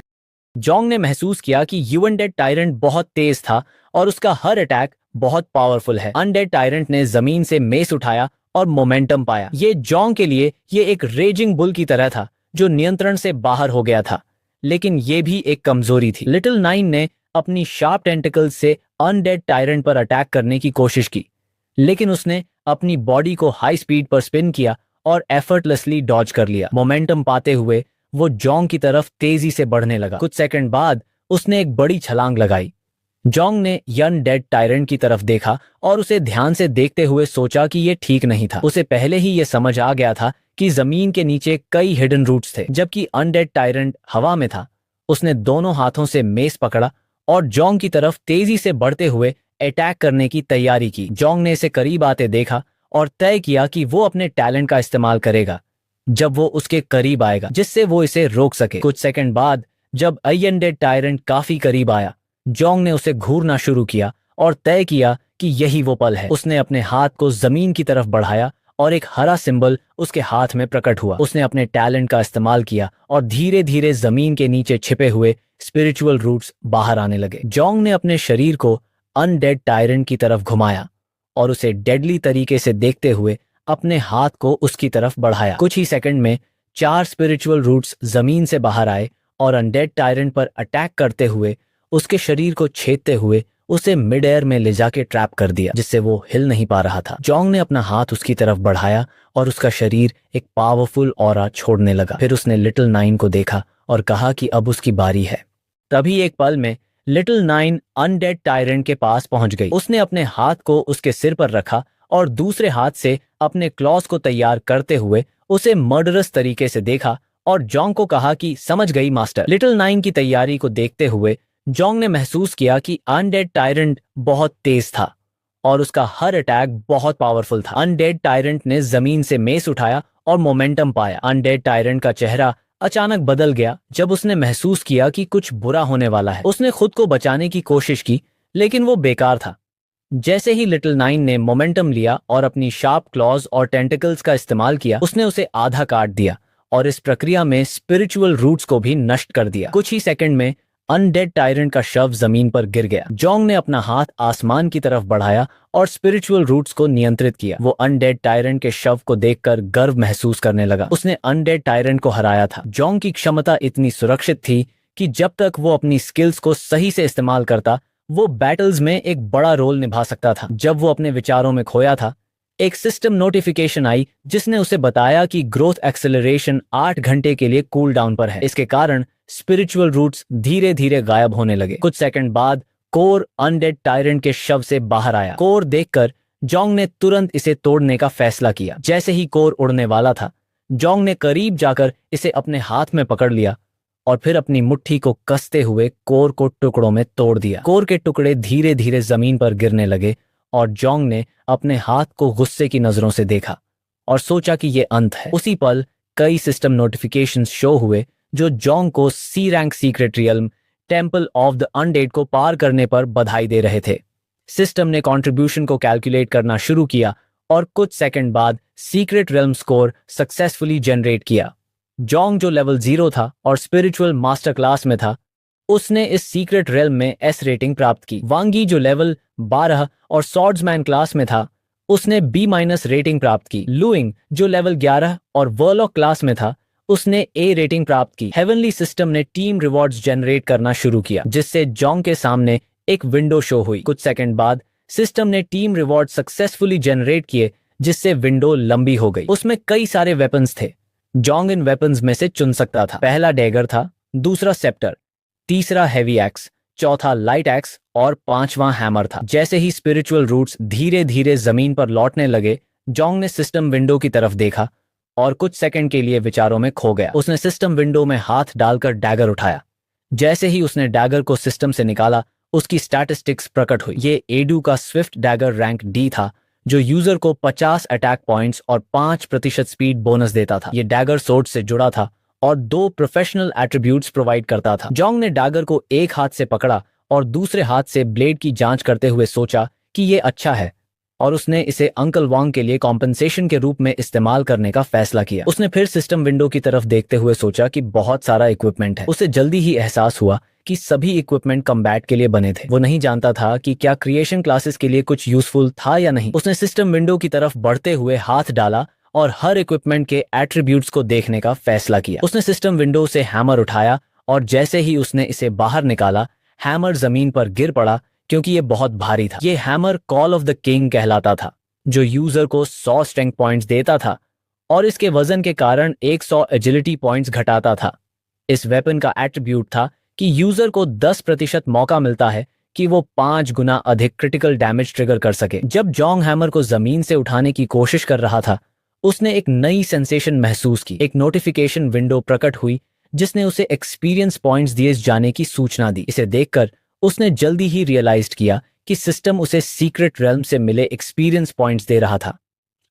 जोंग ने महसूस किया कि अनडेड टायरेंट बहुत तेज था और उसका हर अटैक बहुत पावरफुल है। अनडेड टायरेंट ने जमीन से मेस उठाया और मोमेंटम पाया। ये जोंग के लिए ये एक रेजिंग बुल की तरह था जो नियंत्रण से बाहर हो गया था, लेकिन ये भी एक कमजोरी थी। लिटिल नाइन ने अपनी शार्प टेंटिकल्स से अनडेड टायरेंट पर अटैक करने की कोशिश की, लेकिन उसने अपनी बॉडी को हाई स्पीड पर स्पिन किया और एफर्टलेसली डॉज कर लिया। मोमेंटम पाते हुए वो जोंग की तरफ तेजी से बढ़ने लगा। कुछ सेकंड बाद उसने एक बड़ी छलांग लगाई। जोंग ने अनडेड टायरेंट की तरफ देखा और उसे ध्यान से देखते हुए सोचा कि ये ठीक नहीं था। उसे पहले ही ये समझ आ गया था कि जमीन के नीचे कई हिडन रूट्स थे। जबकि अनडेड टायरेंट हवा में था, उसने दोनों हाथों से मेस पकड़ा और जोंग की तरफ तेजी से बढ़ते हुए अटैक करने की तैयारी की। जोंग ने इसे करीब आते देखा और तय किया कि वो अपने टैलेंट का इस्तेमाल करेगा जब वो उसके करीब आएगा, जिससे वो इसे रोक सके। कुछ सेकंड बाद जब अनडेड टायरेंट काफी करीब आया, जोंग ने उसे घूरना शुरू किया और तय किया कि यही वो पल है। उसने अपने हाथ को जमीन की तरफ बढ़ाया और एक हरा सिंबल उसके हाथ में प्रकट हुआ। उसने अपने टैलेंट का इस्तेमाल किया और धीरे धीरे जमीन के नीचे छिपे हुए स्पिरिचुअल रूट्स बाहर आने लगे। जोंग ने अपने शरीर को अनडेड टायरेंट की तरफ घुमाया और उसे डेडली तरीके से देखते हुए अपने हाथ को उसकी तरफ बढ़ाया। कुछ ही सेकंड में 4 स्पिरिचुअल रूट्स जमीन से बाहर आए और अनडेड टायरेंट पर अटैक करते हुए उसके शरीर को छेदते हुए उसे मिड एयर में ले जाके ट्रैप कर दिया, जिससे वो हिल नहीं पा रहा था। जोंग ने अपना हाथ उसकी तरफ बढ़ाया और उसका शरीर एक पावरफुल ऑरा छोड़ने लगा। फिर उसने लिटिल नाइन को देखा और कहा कि अब उसकी बारी है। तभी एक पल में लिटिल नाइन अनडेड टायरेंट के पास पहुंच गई। उसने अपने हाथ को उसके सिर पर रखा और दूसरे हाथ से अपने क्लॉज को तैयार करते हुए उसे मर्डरस तरीके से देखा और जोंग को कहा कि समझ गई मास्टर। लिटिल नाइन की तैयारी को देखते हुए जोंग ने महसूस किया कि अनडेड टायरेंट बहुत तेज था और उसका हर अटैक बहुत पावरफुल था। अनडेड टायरेंट ने जमीन से मेस उठाया और मोमेंटम पाया। अनडेड टायरेंट का चेहरा अचानक बदल गया जब उसने महसूस किया कि कुछ बुरा होने वाला है। उसने खुद को बचाने की कोशिश की, लेकिन वो बेकार था। जैसे ही लिटिल नाइन ने मोमेंटम लिया और अपनी शार्प क्लॉज और टेंटिकल्स का इस्तेमाल किया, उसने उसे आधा काट दिया और इस प्रक्रिया में स्पिरिचुअल रूट्स को भी नष्ट कर दिया। कुछ ही सेकंड में अनडेड टायरेंट का शव जमीन पर गिर गया। जोंग ने अपना हाथ आसमान की तरफ बढ़ाया और स्पिरिचुअल रूट्स को नियंत्रित किया। वो अनडेड टायरेंट के शव को देखकर गर्व महसूस करने लगा। उसने अनडेड टायरेंट को हराया था। जोंग की क्षमता इतनी सुरक्षित थी कि जब तक वो अपनी स्किल्स को सही से इस्तेमाल करता, वो बैटल्स में एक बड़ा रोल निभा सकता था। जब वो अपने विचारों में खोया था, एक सिस्टम नोटिफिकेशन आई जिसने उसे बताया कि ग्रोथ एक्सेलरेशन 8 घंटे के लिए कूल डाउन पर है। इसके कारण स्पिरिचुअल रूट्स धीरे धीरे गायब होने लगे। कुछ सेकंड बाद कोर अनडेड टायरेंट के शव से बाहर आया। कोर देखकर जोंग ने तुरंत इसे तोड़ने का फैसला किया। जैसे ही कोर उड़ने वाला था, जोंग ने करीब जाकर इसे अपने हाथ में पकड़ लिया और फिर अपनी मुट्ठी को कसते हुए कोर को टुकड़ों में तोड़ दिया। कोर के टुकड़े धीरे धीरे जमीन पर गिरने लगे और जोंग ने अपने हाथ को गुस्से की नजरों से देखा और सोचा कि ये अंत है। उसी पल कई सिस्टम नोटिफिकेशंस शो हुए जो जोंग को C rank secret realm temple of the undead को पार करने पर बधाई दे रहे थे। सिस्टम ने कंट्रीब्यूशन को कैलकुलेट करना शुरू किया और कुछ सेकंड बाद secret realm score successfully generate किया। जोंग जो लेवल 0 था और स्पिरिचुअल मास्टर क्लास में था, उसने इस सीक्रेट रियल्म में एस रेटिंग प्राप्त की। वांगी जो लेवल 12 और सॉर्ड्समैन क्लास में था, उसने B- रेटिंग प्राप्त की। लुइंग जो लेवल 11 और वर्लॉक क्लास में था, उसने A रेटिंग प्राप्त की। हेवनली सिस्टम ने टीम रिवॉर्ड्स जनरेट करना शुरू किया, जिससे जोंग के सामने एक विंडो शो हुई। कुछ सेकंड बाद सिस्टम ने टीम रिवॉर्ड सक्सेसफुली जनरेट किए, जिससे विंडो लंबी हो गई। उसमें कई सारे वेपन्स थे। जोंग इन वेपन्स में से चुन सकता था। पहला डैगर था, दूसरा सेप्टर, तीसरा हैवी एक्स, चौथा लाइट एक्स और पांचवां हैमर था। जैसे ही स्पिरिचुअल रूट्स धीरे धीरे जमीन पर लौटने लगे, जोंग ने सिस्टम विंडो की तरफ देखा और कुछ सेकंड के लिए विचारों में खो गया। उसने सिस्टम विंडो में हाथ डालकर डैगर उठाया। जैसे ही उसने डैगर को सिस्टम से निकाला, उसकी स्टैटिस्टिक्स प्रकट हुई। ये एडू का स्विफ्ट डैगर रैंक डी था, जो यूजर को 50 अटैक पॉइंट्स और 5% स्पीड बोनस देता था। ये डैगर सोर्ड से जुड़ा था और 2 प्रोफेशनल एट्रीब्यूट्स प्रोवाइड करता था। जोंग ने डैगर को एक हाथ से पकड़ा और दूसरे हाथ से ब्लेड की जांच करते हुए सोचा कि ये अच्छा है, और उसने इसे अंकल वांग के लिए कॉम्पेंसेशन के रूप में इस्तेमाल करने का फैसला किया। उसने फिर सिस्टम विंडो की तरफ देखते हुए सोचा कि बहुत सारा इक्विपमेंट है। उसे जल्दी ही एहसास हुआ कि सभी इक्विपमेंट कम्बैट के लिए बने थे। वो नहीं जानता था कि क्या क्रिएशन क्लासेस के लिए कुछ यूजफुल था या नहीं। उसने सिस्टम विंडो की तरफ बढ़ते हुए हाथ डाला और हर इक्विपमेंट के एट्रीब्यूट्स को देखने का फैसला किया। उसने सिस्टम विंडो से हैमर उठाया और जैसे ही उसने इसे बाहर निकाला, हैमर जमीन पर गिर पड़ा क्योंकि ये बहुत भारी था। ये hammer call of the king कहलाता था, जो यूजर को 100 स्ट्रेंथ पॉइंट्स देता था और इसके वजन के कारण 100 एजिलिटी पॉइंट्स घटाता था। इस वेपन का एट्रीब्यूट था कि यूजर को 10% मौका मिलता है कि वो 5 गुना अधिक क्रिटिकल डैमेज ट्रिगर कर सके। जब जोंग हैमर को जमीन से उठाने की कोशिश कर रहा था, उसने एक नई सेंसेशन महसूस की। एक नोटिफिकेशन विंडो प्रकट हुई जिसने उसे एक्सपीरियंस पॉइंट्स दिए जाने की सूचना दी। इसे देखकर उसने जल्दी ही रियलाइज किया कि सिस्टम उसे सीक्रेट रेल्म से मिले एक्सपीरियंस पॉइंट्स दे रहा था।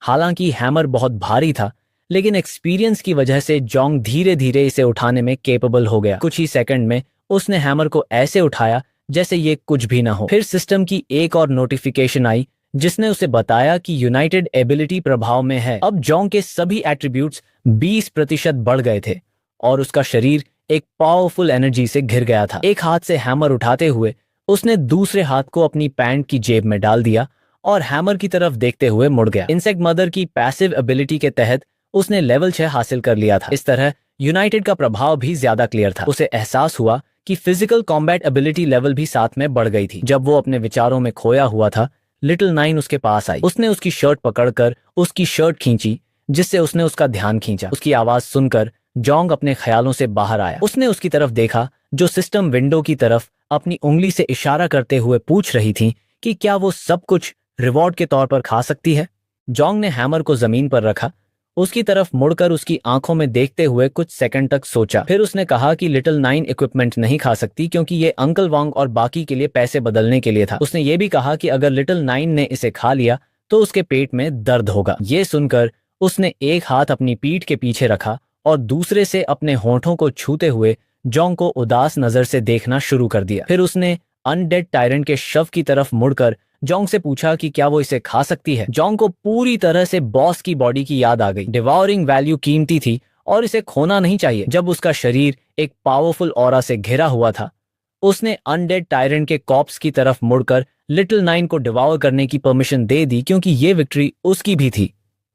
हालांकि हैमर बहुत भारी था, लेकिन एक्सपीरियंस की वजह से जोंग धीरे धीरे इसे उठाने में केपेबल हो गया। कुछ ही सेकंड में उसने हैमर को ऐसे उठाया जैसे ये कुछ भी ना हो। फिर सिस्टम की एक और नोटिफिकेशन आई जिसने उसे बताया कि यूनाइटेड एबिलिटी प्रभाव में है। अब जोंग के सभी एट्रीब्यूट्स 20% बढ़ गए थे और उसका शरीर एक पावरफुल एनर्जी से घिर गया था। एक हाथ से हैमर उठाते हुए उसने दूसरे हाथ को अपनी पैंट की जेब में डाल दिया और हैमर की तरफ देखते हुए मुड़ गया। इंसेक्ट मदर की पैसिव एबिलिटी के तहत उसने लेवल 6 हासिल कर लिया था। इस तरह यूनाइटेड का प्रभाव भी ज्यादा क्लियर था। उसे एहसास हुआ कि फिजिकल कॉम्बैट एबिलिटी लेवल भी साथ में बढ़ गई थी। जब वो अपने विचारों में खोया हुआ था, लिटिल नाइन उसके पास आई। उसने उसकी शर्ट पकड़कर उसकी शर्ट खींची, जिससे उसने उसका ध्यान खींचा। उसकी आवाज सुनकर जोंग अपने ख्यालों से बाहर आया। उसने उसकी तरफ देखा, जो सिस्टम विंडो की तरफ अपनी उंगली से इशारा करते हुए पूछ रही थी कि क्या वो सब कुछ रिवॉर्ड के तौर पर खा सकती है। जोंग ने हैमर को जमीन पर रखा, उसकी तरफ मुड़कर उसकी आंखों में देखते हुए कुछ सेकंड तक सोचा। फिर उसने कहा कि लिटिल नाइन इक्विपमेंट नहीं खा सकती क्योंकि ये अंकल वांग और बाकी के लिए पैसे बदलने के लिए था। उसने ये भी कहा कि अगर लिटिल नाइन ने इसे खा लिया तो उसके पेट में दर्द होगा। ये सुनकर उसने एक हाथ अपनी पीठ के पीछे रखा और दूसरे से अपने होंठों को छूते हुए जोंग को उदास नजर से देखना शुरू कर दिया। फिर उसने अनडेड टायरेंट के शव की तरफ मुड़कर जोंग से पूछा कि क्या वो इसे खा सकती है। जोंग को पूरी तरह से बॉस की बॉडी की याद आ गई। डिवॉरिंग वैल्यू कीमती थी और इसे खोना नहीं चाहिए। जब उसका शरीर एक पावरफुल ऑरा से घिरा हुआ था, उसने अनडेड टायरेंट के कॉप्स की तरफ मुड़कर लिटिल नाइन को डिवॉर करने की परमिशन दे दी, क्योंकि ये विक्ट्री उसकी भी थी।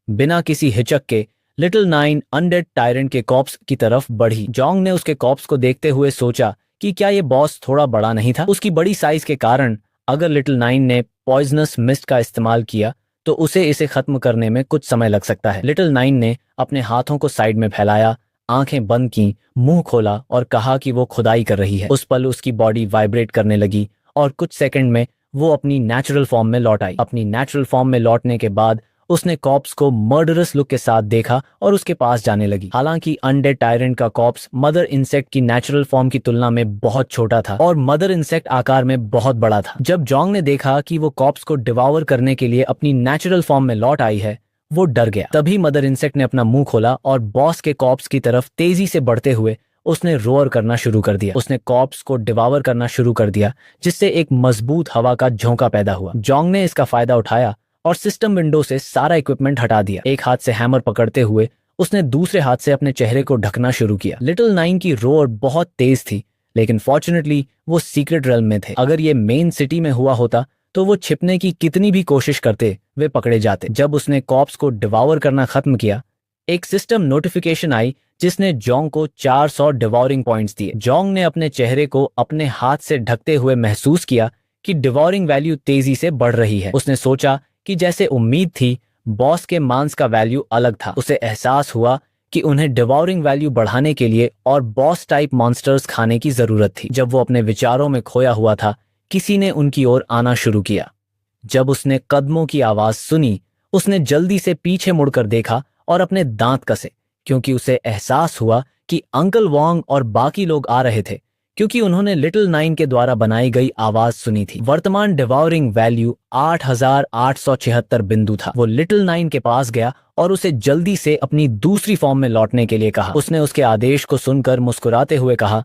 बिना किसी हिचक के लिटिल नाइन अनडेड टायरेंट के कॉप्स की तरफ बढ़ी। जोंग ने उसके कॉप्स को देखते हुए सोचा कि क्या ये बॉस थोड़ा बड़ा नहीं था। उसकी बड़ी साइज के कारण अगर लिटिल नाइन ने पॉइजनस मिस्ट का इस्तेमाल किया तो उसे इसे खत्म करने में कुछ समय लग सकता है। लिटिल नाइन ने अपने हाथों को साइड में फैलाया, आंखें बंद की, मुंह खोला और कहा कि वो खुदाई कर रही है। उस पल उसकी बॉडी वाइब्रेट करने लगी और कुछ सेकंड में वो अपनी नेचुरल फॉर्म में लौट आई। अपनी नेचुरल फॉर्म में लौटने के बाद उसने कॉप्स को मर्डरस लुक के साथ देखा और उसके पास जाने लगी। हालांकि अनडेड टायरेंट का कॉप्स मदर इंसेक्ट की नेचुरल फॉर्म की तुलना में बहुत छोटा था और मदर इंसेक्ट आकार में बहुत बड़ा था। जब जोंग ने देखा कि वो कॉप्स को डिवावर करने के लिए अपनी नेचुरल फॉर्म में लौट आई है, वो डर गया। तभी मदर इंसेक्ट ने अपना मुंह खोला और बॉस के कॉप्स की तरफ तेजी से बढ़ते हुए उसने रोअर करना शुरू कर दिया। उसने कॉप्स को डिवावर करना शुरू कर दिया, जिससे एक मजबूत हवा का झोंका पैदा हुआ। जोंग ने इसका फायदा उठाया और सिस्टम विंडो से सारा इक्विपमेंट हटा दिया। एक हाथ से हैमर पकड़ते हुए उसने दूसरे हाथ से अपने चेहरे को ढकना शुरू किया। लिटिल नाइन की रोअर बहुत तेज थी, लेकिन फॉर्चुनेटली वो सीक्रेट रेल्म में थे। अगर ये मेन सिटी में हुआ होता तो वो छिपने की कितनी भी कोशिश करते, वे पकड़े जाते। जब उसने कॉप्स को डिवावर करना खत्म किया, एक सिस्टम नोटिफिकेशन आई जिसने जोंग को 400 डिवॉरिंग पॉइंट्स दिए। जोंग ने अपने चेहरे को अपने हाथ से ढकते हुए महसूस किया कि डिवॉरिंग वैल्यू तेजी से बढ़ रही है। उसने सोचा कि जैसे उम्मीद थी, बॉस के मांस का वैल्यू अलग था। उसे एहसास हुआ कि उन्हें डिवोरिंग वैल्यू बढ़ाने के लिए और बॉस टाइप मॉन्स्टर्स खाने की जरूरत थी। जब वो अपने विचारों में खोया हुआ था, किसी ने उनकी ओर आना शुरू किया। जब उसने कदमों की आवाज सुनी, उसने जल्दी से पीछे मुड़कर देखा और अपने दांत कसे, क्योंकि उसे एहसास हुआ कि अंकल वॉन्ग और बाकी लोग आ रहे थे, क्योंकि उन्होंने लिटिल नाइन के द्वारा बनाई गई आवाज सुनी थी। वर्तमान डिवोरिंग वैल्यू 8,876 बिंदु था। वो लिटिल नाइन के पास गया और उसे जल्दी से अपनी दूसरी फॉर्म में लौटने के लिए कहा। उसने उसके आदेश को सुनकर मुस्कुराते हुए कहा,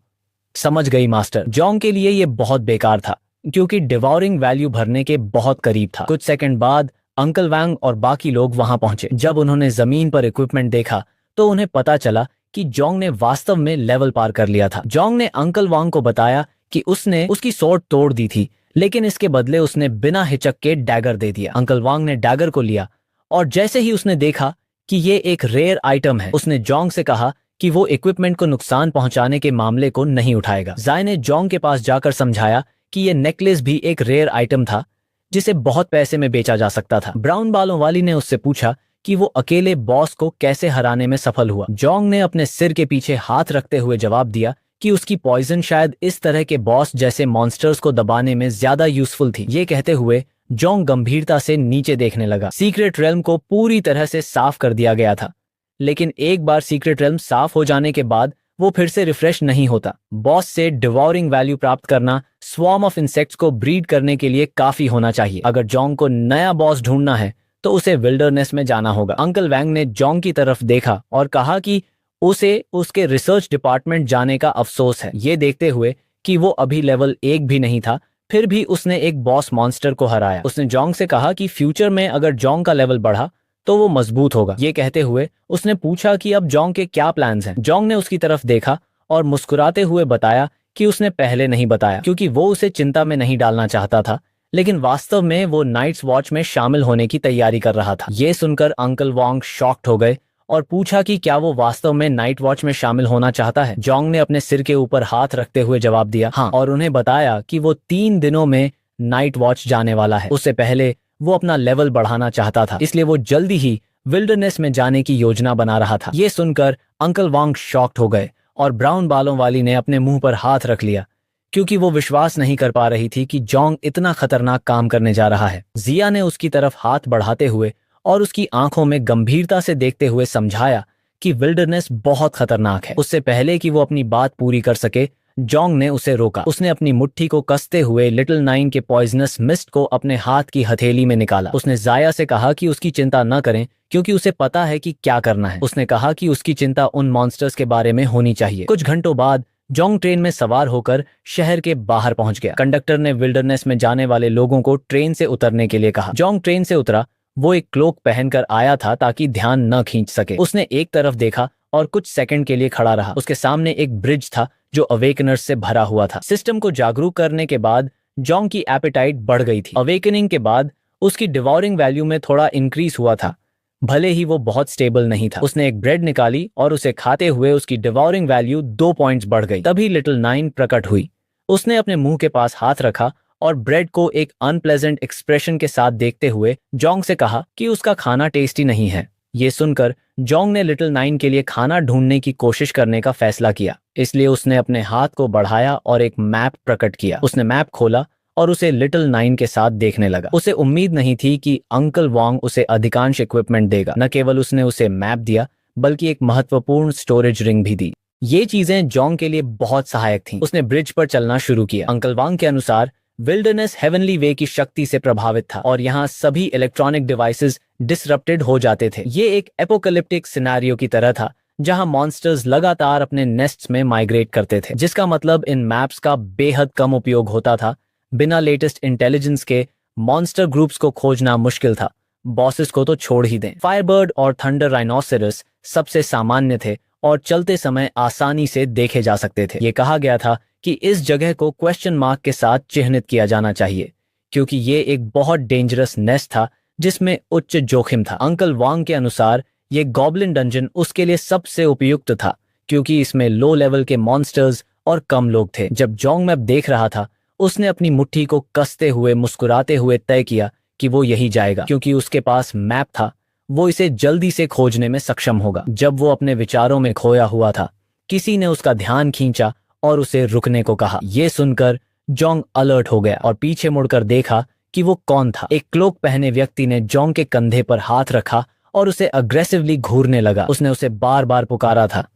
समझ गई मास्टर। जॉन्ग के लिए ये बहुत बेकार था, क्योंकि डिवोरिंग वैल्यू भरने के बहुत करीब था। कुछ सेकंड बाद अंकल वैंग और बाकी लोग वहां पहुंचे। जब उन्होंने जमीन पर इक्विपमेंट देखा तो उन्हें पता चला कि जॉन्ग ने वास्तव में लेवल पार कर लिया था। जॉन्ग ने अंकल वांग को बताया कि उसने उसकी स्वॉर्ड तोड़ दी थी, लेकिन इसके बदले उसने बिना हिचक के डैगर दे दिया। अंकल वांग ने डैगर को लिया और जैसे ही उसने देखा कि ये एक रेयर आइटम है, उसने जॉन्ग से कहा कि वो इक्विपमेंट को नुकसान पहुंचाने के मामले को नहीं उठाएगा। जाय ने जॉन्ग के पास जाकर समझाया कि ये नेकलेस भी एक रेयर आइटम था जिसे बहुत पैसे में बेचा जा सकता था। ब्राउन बालों वाली ने उससे पूछा कि वो अकेले बॉस को कैसे हराने में सफल हुआ। जॉन्ग ने अपने सिर के पीछे हाथ रखते हुए जवाब दिया कि उसकी पॉइजन शायद इस तरह के बॉस जैसे मॉन्स्टर्स को दबाने में ज्यादा यूजफुल थी। ये कहते हुए जॉन्ग गंभीरता से नीचे देखने लगा। सीक्रेट रेल्म को पूरी तरह से साफ कर दिया गया था, लेकिन एक बार सीक्रेट रेल्म साफ हो जाने के बाद वो फिर से रिफ्रेश नहीं होता। बॉस से डिवोरिंग वैल्यू प्राप्त करना स्वॉर्म ऑफ इंसेक्ट्स को ब्रीड करने के लिए काफी होना चाहिए। अगर जॉन्ग को नया बॉस ढूंढना है तो उसे विल्डरनेस में जाना होगा। अंकल वैंग ने जॉन्ग की तरफ देखा और कहा कि उसे उसके रिसर्च डिपार्टमेंट जाने का अफसोस है। ये देखते हुए कि वो अभी लेवल 1 भी नहीं था, फिर भी उसने एक बॉस मॉन्स्टर को हराया। उसने जॉन्ग से कहा कि फ्यूचर में अगर जॉन्ग का लेवल बढ़ा तो वो मजबूत होगा। ये कहते हुए उसने पूछा कि अब जॉन्ग के क्या प्लान्स हैं। जॉन्ग ने उसकी तरफ देखा और मुस्कुराते हुए बताया कि उसने पहले नहीं बताया, क्योंकि वो उसे चिंता में नहीं डालना चाहता था, लेकिन वास्तव में वो नाइट्स वॉच में शामिल होने की तैयारी कर रहा था। ये सुनकर अंकल वॉन्ग शॉक्ड हो गए और पूछा कि क्या वो वास्तव में नाइट वॉच में शामिल होना चाहता है। जॉन्ग ने अपने सिर के ऊपर हाथ रखते हुए जवाब दिया हाँ, और उन्हें बताया कि वो 3 दिनों में नाइट वॉच जाने वाला है। उससे पहले वो अपना लेवल बढ़ाना चाहता था, इसलिए वो जल्दी ही विल्डरनेस में जाने की योजना बना रहा था। ये सुनकर अंकल वॉन्ग शॉक्ड हो गए और ब्राउन बालों वाली ने अपने मुंह पर हाथ रख लिया, क्योंकि वो विश्वास नहीं कर पा रही थी कि जॉन्ग इतना खतरनाक काम करने जा रहा है। जिया ने उसकी तरफ हाथ बढ़ाते हुए और उसकी आंखों में गंभीरता से देखते हुए समझाया कि विल्डरनेस बहुत खतरनाक है। उससे पहले कि वो अपनी बात पूरी कर सके, जॉन्ग ने उसे रोका। उसने अपनी मुट्ठी को कसते हुए लिटिल नाइन के पॉइजनस मिस्ट को अपने हाथ की हथेली में निकाला। उसने जाया से कहा कि उसकी चिंता न करें, क्योंकि उसे पता है कि क्या करना है। उसने कहा कि उसकी चिंता उन मॉन्स्टर्स के बारे में होनी चाहिए। कुछ घंटों बाद जॉन्ग ट्रेन में सवार होकर शहर के बाहर पहुंच गया। कंडक्टर ने विल्डरनेस में जाने वाले लोगों को ट्रेन से उतरने के लिए कहा। जॉन्ग ट्रेन से उतरा। वो एक क्लोक पहनकर आया था ताकि ध्यान न खींच सके। उसने एक तरफ देखा और कुछ सेकंड के लिए खड़ा रहा। उसके सामने एक ब्रिज था जो अवेकनर्स से भरा हुआ था। सिस्टम को जागरूक करने के बाद जॉन्ग की एपेटाइट बढ़ गई थी। अवेकनिंग के बाद उसकी डिवोरिंग वैल्यू में थोड़ा इंक्रीज हुआ था, भले ही वो बहुत स्टेबल नहीं था। उसने एक ब्रेड निकाली और उसे खाते हुए उसकी डिवोरिंग वैल्यू 2 पॉइंट्स बढ़ गई। तभी लिटिल नाइन प्रकट हुई। उसने अपने मुंह के पास हाथ रखा और ब्रेड को एक अनप्लेजेंट एक्सप्रेशन के साथ देखते हुए जॉन्ग से कहा कि उसका खाना टेस्टी नहीं है। ये सुनकर जॉन्ग ने लिटिल नाइन के लिए खाना ढूंढने की कोशिश करने का फैसला किया, इसलिए उसने अपने हाथ को बढ़ाया और एक मैप प्रकट किया। उसने मैप खोला और उसे लिटिल नाइन के साथ देखने लगा। उसे उम्मीद नहीं थी कि अंकल वॉन्ग उसे अधिकांश इक्विपमेंट देगा। न केवल उसने उसे मैप दिया, बल्कि एक महत्वपूर्ण स्टोरेज रिंग भी दी। ये चीजें जॉन्ग के लिए बहुत सहायक थीं। उसने ब्रिज पर चलना शुरू किया। अंकल वॉन्ग के अनुसार विल्डरनेस हेवनली वे की शक्ति से प्रभावित था और यहाँ सभी इलेक्ट्रॉनिक डिवाइसेस डिसरप्टेड हो जाते थे। ये एक एपोकलिप्टिक सिनेरियो की तरह था, जहां मॉन्स्टर्स लगातार अपने नेस्ट्स में माइग्रेट करते थे, जिसका मतलब इन मैप्स का बेहद कम उपयोग होता था। बिना लेटेस्ट इंटेलिजेंस के मॉन्स्टर ग्रुप्स को खोजना मुश्किल था, बॉसेस को तो छोड़ ही दें। फायरबर्ड और थंडर राइनोसेरस सबसे सामान्य थे और चलते समय आसानी से देखे जा सकते थे। ये कहा गया था कि इस जगह को क्वेश्चन मार्क के साथ चिह्नित किया जाना चाहिए, क्योंकि ये एक बहुत डेंजरस नेस्ट था जिसमें उच्च जोखिम था। अंकल वांग के अनुसार ये गॉब्लिन डंजन उसके लिए सबसे उपयुक्त था, क्योंकि इसमें लो लेवल के मॉन्स्टर्स और कम लोग थे। जब जॉन्ग मैप देख रहा था, उसने अपनी मुट्ठी को कसते हुए मुस्कुराते हुए तय किया कि वो यही जाएगा, क्योंकि उसके पास मैप था। वो इसे जल्दी से खोजने में सक्षम होगा। जब वो अपने विचारों में खोया हुआ था, किसी ने उसका ध्यान खींचा और उसे रुकने को कहा। ये सुनकर जोंग अलर्ट हो गया और पीछे मुड़कर देखा कि वो कौन था। एक क्लोक पहने व्यक्ति ने जोंग के कंधे पर हाथ रखा और उसे अग्रेसिवली घूरने लगा। उसने उसे बार बार पुकारा था,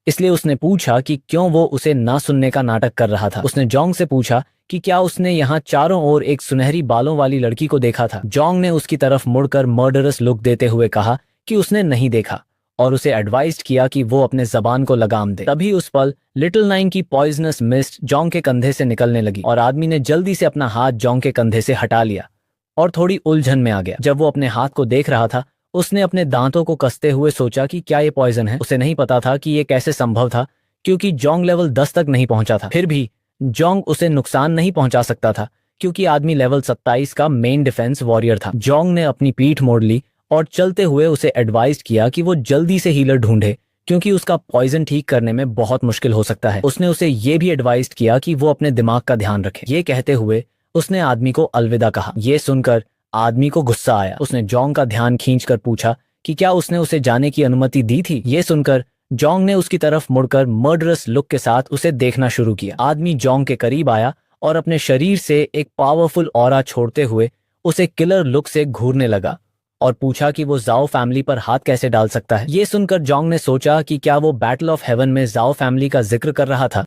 इसलिए उसने पूछा कि क्यों वो उसे ना सुनने का नाटक कर रहा था। उसने जोंग से पूछा कि क्या उसने यहाँ चारों ओर एक सुनहरी बालों वाली लड़की को देखा था। जोंग ने उसकी तरफ मुड़कर मर्डरस लुक देते हुए कहा कि उसने नहीं देखा और उसे एडवाइज किया कि वो अपने जबान को लगाम दे। तभी उस पल लिटिल नाइन की पॉइजनस मिस्ट जोंग के कंधे से निकलने लगी और आदमी ने जल्दी से अपना हाथ जोंग के कंधे से हटा लिया और थोड़ी उलझन में आ गया। जब वो अपने हाथ को देख रहा था, उसने अपने दांतों को कसते हुए सोचा कि क्या ये पॉइजन है। उसे नहीं पता था कि ये कैसे संभव था, क्योंकि जोंग लेवल 10 तक नहीं पहुंचा था। फिर भी जोंग उसे नुकसान नहीं पहुंचा सकता था, क्योंकि आदमी लेवल 27 का मेन डिफेंस वॉरियर था। जोंग ने अपनी पीठ मोड़ ली और चलते हुए उसे एडवाइज किया कि वो जल्दी से हीलर ढूंढे, क्योंकि उसका पॉइजन ठीक करने में बहुत मुश्किल हो सकता है। उसने उसे ये भी एडवाइज किया कि वो अपने दिमाग का ध्यान रखे। ये कहते हुए उसने आदमी को अलविदा कहा। ये सुनकर आदमी को गुस्सा आया। उसने जोंग का ध्यान खींचकर पूछा कि क्या उसने उसे जाने की अनुमति दी थी। ये सुनकर जोंग ने उसकी तरफ मुड़कर मर्डरस लुक के साथ उसे देखना शुरू किया। आदमी जोंग के करीब आया और अपने शरीर से एक पावरफुल ऑरा छोड़ते हुए उसे किलर लुक से घूरने लगा और पूछा कि वो जाओ फैमिली पर हाथ कैसे डाल सकता है। ये सुनकर जोंग ने सोचा कि क्या वो बैटल ऑफ हेवन में जाओ फैमिली का जिक्र कर रहा था।